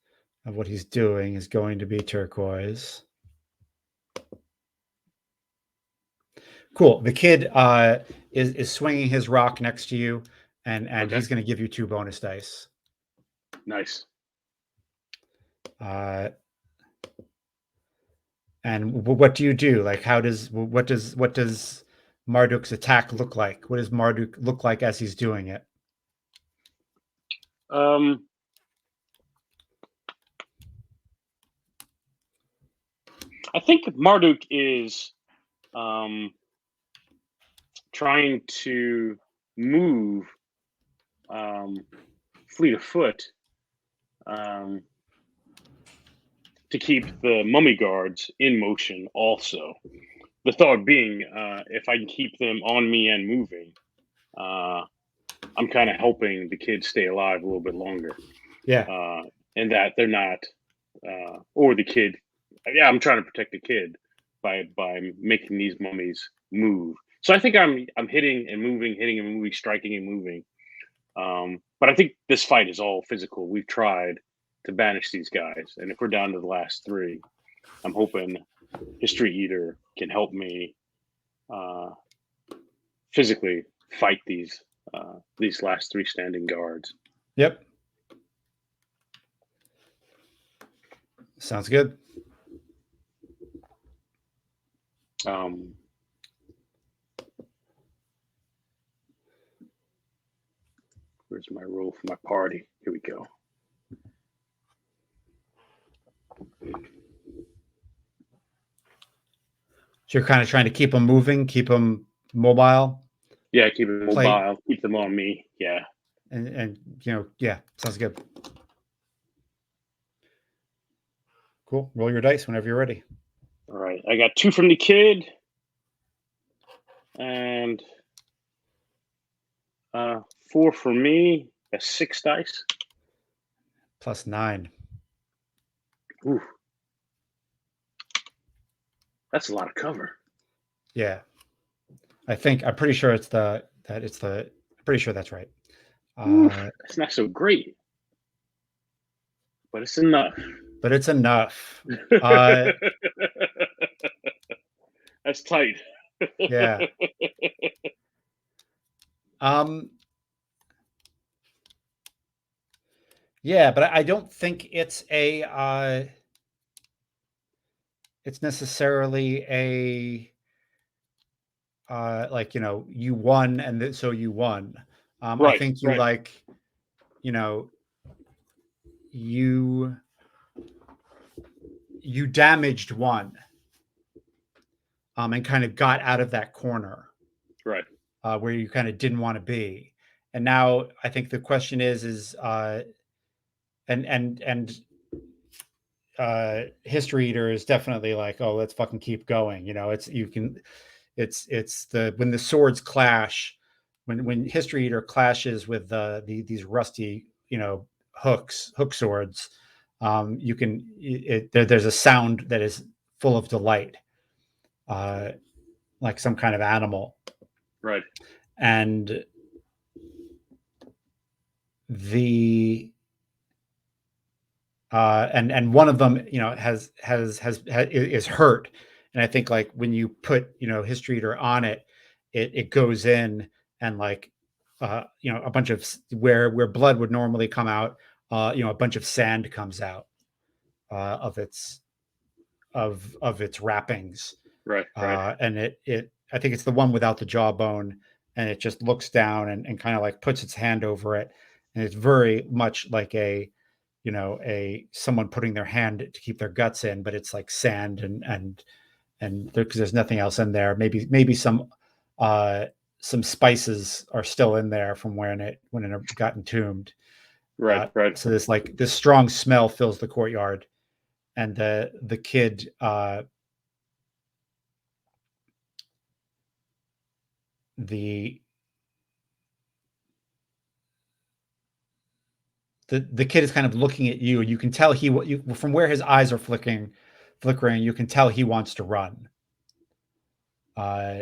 [SPEAKER 1] of what he's doing, is going to be turquoise. Cool. The kid is swinging his rock next to you, and
[SPEAKER 2] Okay.
[SPEAKER 1] he's going to give you 2 bonus dice.
[SPEAKER 2] Nice.
[SPEAKER 1] Uh, and what do you do? Like, what does Marduk's attack look like? What does Marduk look like as he's doing it?
[SPEAKER 2] Um, I think Marduk is um, trying to move um, fleet of foot um, to keep the mummy guards in motion. Also, the thought being, if I can keep them on me and moving, uh, I'm kind of helping the kids stay alive a little bit longer,
[SPEAKER 1] Yeah.
[SPEAKER 2] uh, and that they're not, or the kid. Yeah, I'm trying to protect the kid by making these mummies move. So I think I'm hitting and moving, striking and moving. But I think this fight is all physical. We've tried to banish these guys, and if we're down to the last three, I'm hoping History Eater can help me uh, physically fight these last three standing guards.
[SPEAKER 1] Yep. Sounds good.
[SPEAKER 2] Um, where's my roll for my party? Here we go.
[SPEAKER 1] So you're kind of trying to keep them moving, keep them mobile,
[SPEAKER 2] Yeah, keep it
[SPEAKER 1] play,
[SPEAKER 2] mobile, keep them on me. Yeah.
[SPEAKER 1] and yeah, sounds good. Cool. Roll your dice whenever you're ready.
[SPEAKER 2] All right. I got 2 from the kid and 4 for me. That's 6 dice.
[SPEAKER 1] +9.
[SPEAKER 2] Ooh, that's a lot of cover.
[SPEAKER 1] Yeah. I'm pretty sure I'm pretty sure that's right.
[SPEAKER 2] Ooh, that's not so great, but it's enough.
[SPEAKER 1] But it's enough. Uh,
[SPEAKER 2] That's That's tight.
[SPEAKER 1] Yeah. Um, yeah, but I don't think it's necessarily a like, you won and so you won. I
[SPEAKER 2] Right,
[SPEAKER 1] think you
[SPEAKER 2] right,
[SPEAKER 1] like, you know, you you damaged one, and kind of got out of that corner,
[SPEAKER 2] right,
[SPEAKER 1] where you kind of didn't want to be. And now I think the question is and history eater is definitely like, oh, let's fucking keep going. It's you can it's the when the swords clash, when history eater clashes with these rusty, hook swords, you can there's a sound that is full of delight, uh, like some kind of animal.
[SPEAKER 2] right,
[SPEAKER 1] And the and one of them, is hurt. And I think, like, when you put, history eater on it, it goes in, and, like, a bunch of where blood would normally come out, a bunch of sand comes out, of its wrappings.
[SPEAKER 2] right, right,
[SPEAKER 1] And I think it's the one without the jawbone, and it just looks down, and kind of like puts its hand over it, and it's very much like a someone putting their hand to keep their guts in, but it's like sand, and because there's nothing else in there. Maybe uh, some spices are still in there from when it got entombed.
[SPEAKER 2] right, right,
[SPEAKER 1] So this strong smell fills the courtyard, and the kid, the the kid is kind of looking at you, and you can tell from where his eyes are flickering, you can tell he wants to run. Uh,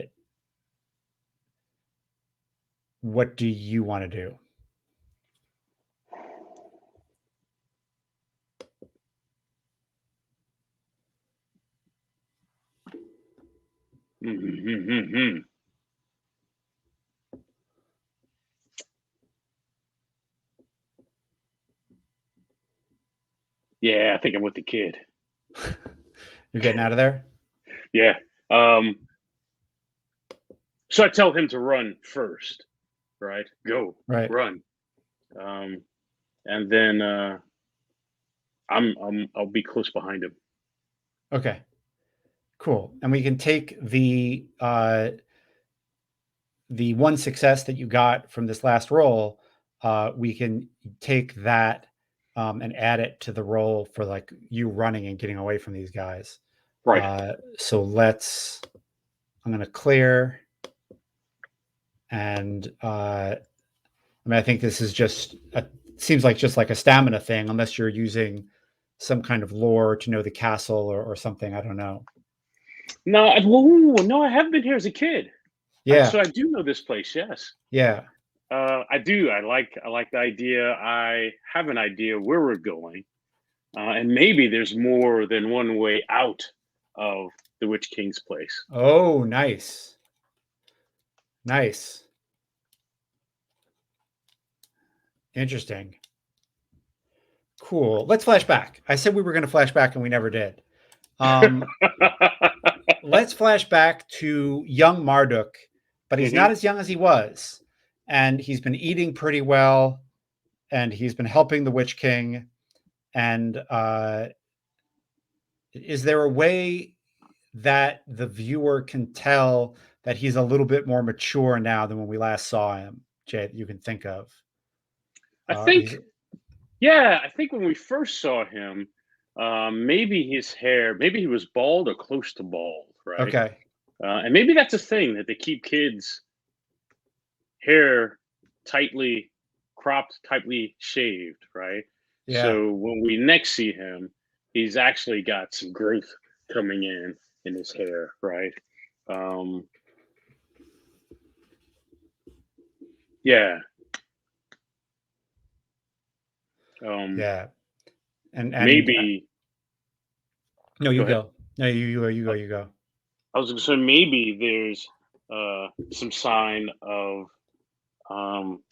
[SPEAKER 1] what do you want to do?
[SPEAKER 2] mm-hmm. Yeah, I think I'm with the kid.
[SPEAKER 1] You're getting out of there?
[SPEAKER 2] Yeah. Um, so I tell him to run first, right? Go,
[SPEAKER 1] Right.
[SPEAKER 2] run. Um, and then I'll be close behind him.
[SPEAKER 1] Okay. Cool. And we can take the one success that you got from this last roll. We can take that, and add it to the roll for, like, you running and getting away from these guys.
[SPEAKER 2] Right.
[SPEAKER 1] So I'm going to clear, and I mean, I think this is seems like just like a stamina thing, unless you're using some kind of lore to know the castle, or something. I don't know.
[SPEAKER 2] No, no, I have been here as a kid. So
[SPEAKER 1] Yeah.
[SPEAKER 2] I do know this place. Yes,
[SPEAKER 1] Yeah.
[SPEAKER 2] I do. I like the idea. I have an idea where we're going, and maybe there's more than one way out of the Witch King's place.
[SPEAKER 1] Oh, nice. Nice. Interesting. Cool. Let's flash back. I said we were going to flash back, and we never did. Um, let's flash back to young Marduk, but he's
[SPEAKER 2] hmm
[SPEAKER 1] not as young as he was. And he's been eating pretty well, and he's been helping the Witch King. And is there a way that the viewer can tell that he's a little bit more mature now than when we last saw him, Jay, that you can think of?
[SPEAKER 2] I
[SPEAKER 1] He's
[SPEAKER 2] think, yeah, I think when we first saw him, maybe his hair, maybe he was bald or close to bald, right?
[SPEAKER 1] okay.
[SPEAKER 2] And maybe that's a thing that they keep kids' hair tightly cropped, tightly shaved, right?
[SPEAKER 1] Yeah.
[SPEAKER 2] So when we next see him, he's actually got some growth coming in his hair, right? Um, yeah. Um,
[SPEAKER 1] Yeah. And
[SPEAKER 2] maybe
[SPEAKER 1] no,
[SPEAKER 2] go
[SPEAKER 1] you
[SPEAKER 2] ahead.
[SPEAKER 1] go. No, you go. You go.
[SPEAKER 2] Uh,
[SPEAKER 1] You go.
[SPEAKER 2] I was gonna say maybe there's some sign of um,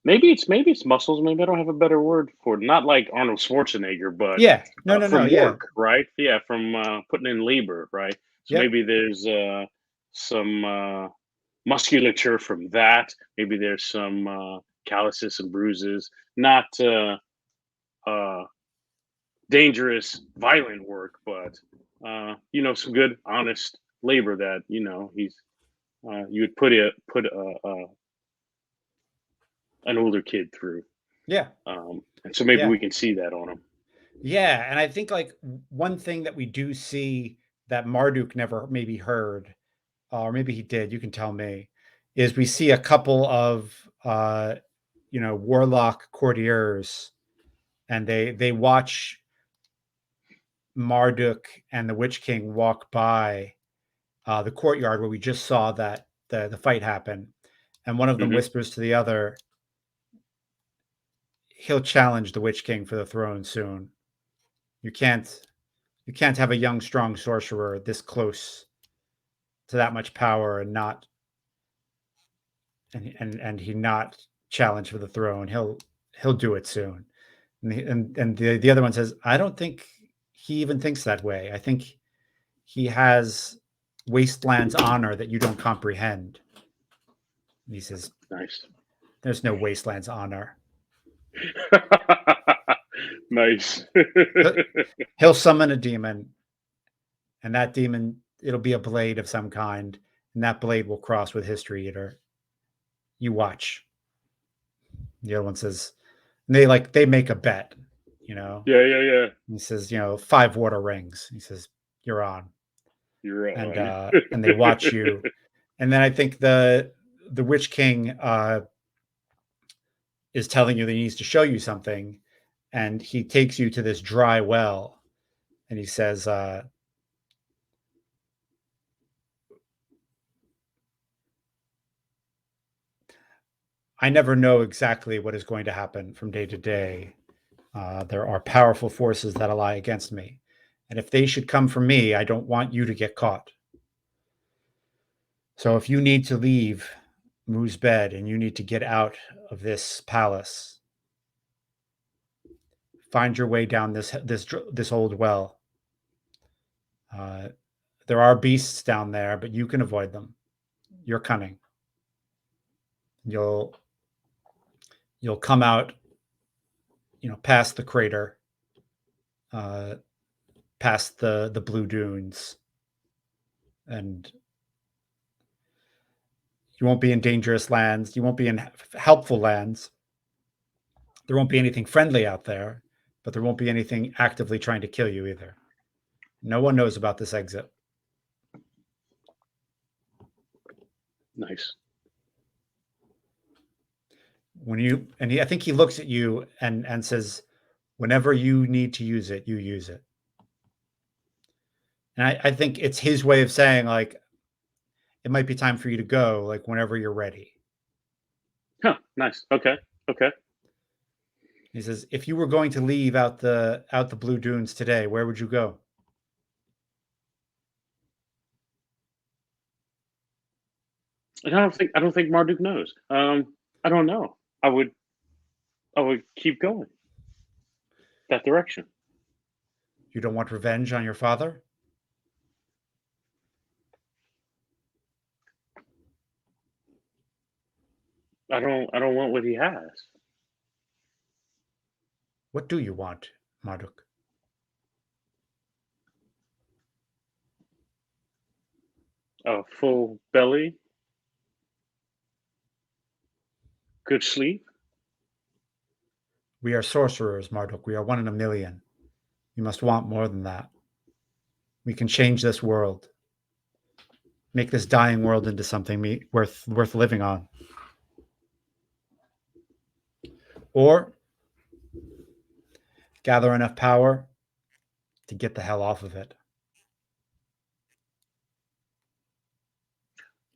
[SPEAKER 2] maybe it's muscles. Maybe I don't have a better word for it. Not like Arnold Schwarzenegger, but
[SPEAKER 1] Yeah. No, no, no.
[SPEAKER 2] from
[SPEAKER 1] Yeah.
[SPEAKER 2] work, right? Yeah, from putting in labor, right? So
[SPEAKER 1] Yep.
[SPEAKER 2] maybe there's some musculature from that. Maybe there's some calluses and bruises. Not uh, dangerous, violent work, but some good, honest labor that he's you would put an older kid through.
[SPEAKER 1] Yeah.
[SPEAKER 2] And so maybe
[SPEAKER 1] Yeah.
[SPEAKER 2] we can see that on him.
[SPEAKER 1] Yeah. And I think like one thing that we do see that Marduk never maybe heard, or maybe he did, you can tell me, is we see a couple of warlock courtiers, and they watch Marduk and the Witch King walk by the courtyard where we just saw that the fight happen, and one of them
[SPEAKER 2] Hmm.
[SPEAKER 1] whispers to the other, "He'll challenge the Witch King for the throne soon. You can't you can't have a young, strong sorcerer this close to that much power and not and he not challenge for the throne. He'll do it soon." And the other one says, "I don't think he even thinks that way. I think he has Wasteland's honor that you don't comprehend." And he says,
[SPEAKER 2] Nice.
[SPEAKER 1] "There's no Wasteland's honor."
[SPEAKER 2] Nice.
[SPEAKER 1] He'll, he'll summon a demon, and that demon, it'll be a blade of some kind, and that blade will cross with History Eater. You watch. The other one says, and they make a bet, you know.
[SPEAKER 2] Yeah, yeah, yeah.
[SPEAKER 1] He says, 5 water rings. He says, "You're on."
[SPEAKER 2] You're
[SPEAKER 1] And
[SPEAKER 2] on.
[SPEAKER 1] and they watch you. And then I think the Witch King is telling you that he needs to show you something, and he takes you to this dry well, and he says, "I never know exactly what is going to happen from day to day. There are powerful forces that lie against me, and if they should come for me, I don't want you to get caught. So if you need to leave Moo's bed and you need to get out of this palace, find your way down this old well. Uh, there are beasts down there, but you can avoid them. You're cunning. You'll you'll come out, past the crater, uh, past the blue dunes, and you won't be in dangerous lands. You won't be in helpful lands. There won't be anything friendly out there, but there won't be anything actively trying to kill you either. No one knows about this exit.
[SPEAKER 2] Nice.
[SPEAKER 1] I think he looks at you and says, whenever you need to use it, you use it. And I think it's his way of saying, like, it might be time for you to go, like, whenever you're ready.
[SPEAKER 2] Huh. Nice. Okay. Okay.
[SPEAKER 1] He says, if you were going to leave out the blue dunes today, where would you go?
[SPEAKER 2] And I don't think Marduk knows. I don't know. I would keep going that direction.
[SPEAKER 1] You don't want revenge on your father?
[SPEAKER 2] I don't want what he has.
[SPEAKER 1] What do you want, Marduk?
[SPEAKER 2] A full belly, good sleep.
[SPEAKER 1] We are sorcerers, Marduk. We are one in a million. You must want more than that. We can change this world, make this dying world into something worth living on. Or gather enough power to get the hell off of it.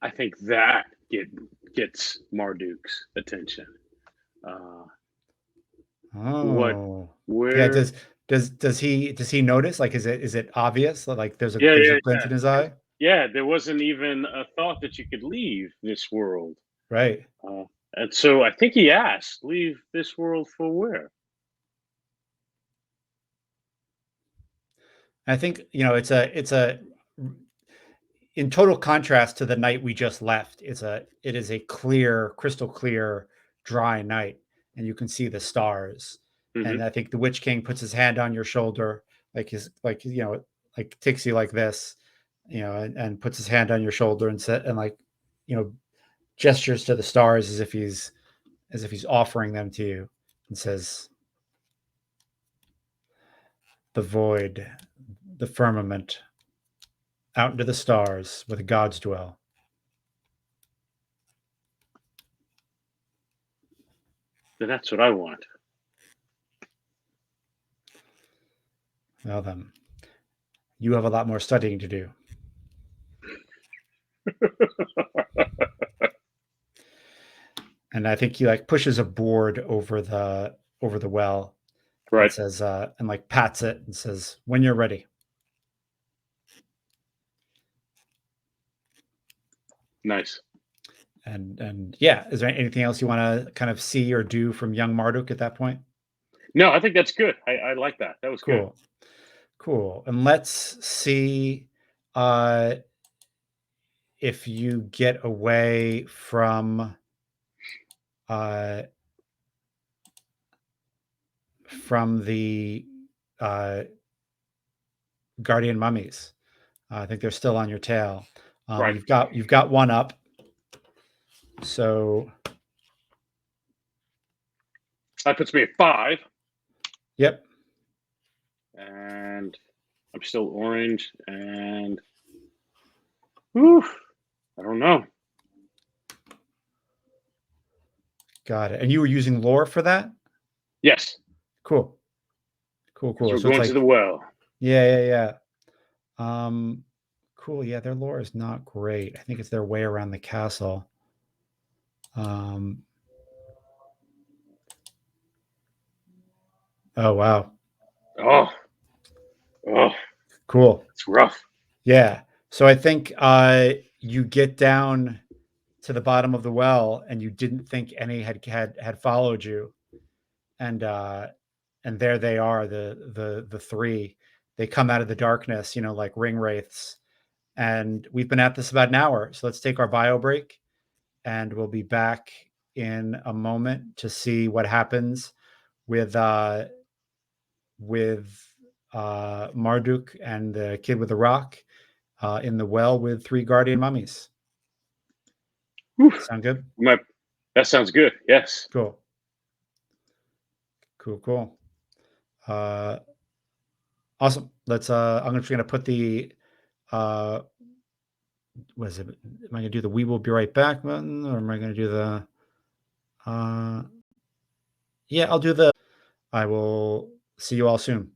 [SPEAKER 2] I think that gets Marduk's attention. Uh, what?
[SPEAKER 1] Oh. Yeah,
[SPEAKER 2] Where?
[SPEAKER 1] Does he notice? Like, is it obvious? Like,
[SPEAKER 2] Yeah,
[SPEAKER 1] there's a
[SPEAKER 2] yeah,
[SPEAKER 1] glint
[SPEAKER 2] yeah.
[SPEAKER 1] in his eye?
[SPEAKER 2] Yeah, there wasn't even a thought that you could leave this world.
[SPEAKER 1] Right.
[SPEAKER 2] Uh, and so I think he asked, "Leave this world for where?"
[SPEAKER 1] I think, it's a in total contrast to the night we just left. It is a clear, crystal clear, dry night, and you can see the stars. And
[SPEAKER 2] Hmm.
[SPEAKER 1] I think the Witch King puts his hand on your shoulder, like takes you like this, and puts his hand on your shoulder and like, you know, gestures to the stars as if he's offering them to you, and says, "The void, the firmament, out into the stars where the gods dwell."
[SPEAKER 2] Then that's what I want.
[SPEAKER 1] Well then, you have a lot more studying to do. And I think he like pushes a board over the well and
[SPEAKER 2] Right.
[SPEAKER 1] says, and like pats it and says, "When you're ready."
[SPEAKER 2] Nice.
[SPEAKER 1] And yeah, is there anything else you want to kind of see or do from young Marduk at that point?
[SPEAKER 2] No, I think that's good. I like that. That was good.
[SPEAKER 1] Cool, cool. And let's see uh, if you get away uh, from the uh, guardian mummies. I think they're still on your tail.
[SPEAKER 2] Right.
[SPEAKER 1] You've got one up. So
[SPEAKER 2] That puts me at 5,
[SPEAKER 1] yep,
[SPEAKER 2] and I'm still orange. And whew, I don't know.
[SPEAKER 1] got it. And you were using lore for that?
[SPEAKER 2] Yes,
[SPEAKER 1] Cool. Cool,
[SPEAKER 2] because
[SPEAKER 1] cool.
[SPEAKER 2] we're
[SPEAKER 1] So it's
[SPEAKER 2] going to the
[SPEAKER 1] like,
[SPEAKER 2] well.
[SPEAKER 1] yeah, yeah, yeah. Um, cool. Yeah, their lore is not great. I think it's their way around the castle. Um, oh wow.
[SPEAKER 2] Oh, oh,
[SPEAKER 1] Cool.
[SPEAKER 2] it's rough.
[SPEAKER 1] Yeah. So I think you get down to the bottom of the well and you didn't think any had followed you. And and there they are, the three. They come out of the darkness, like ring wraiths. And we've been at this about an hour. So let's take our bio break and we'll be back in a moment to see what happens with with Marduk and the kid with the rock in the well with three guardian mummies.
[SPEAKER 2] Whew.
[SPEAKER 1] Sound good?
[SPEAKER 2] My, that sounds good. Yes.
[SPEAKER 1] Cool. Cool, cool. Uh, awesome. Let's I'm just gonna put the uh what is it? Am I gonna do the "We will be right back" button, or am I gonna do the uh yeah, I'll do the I will see you all soon.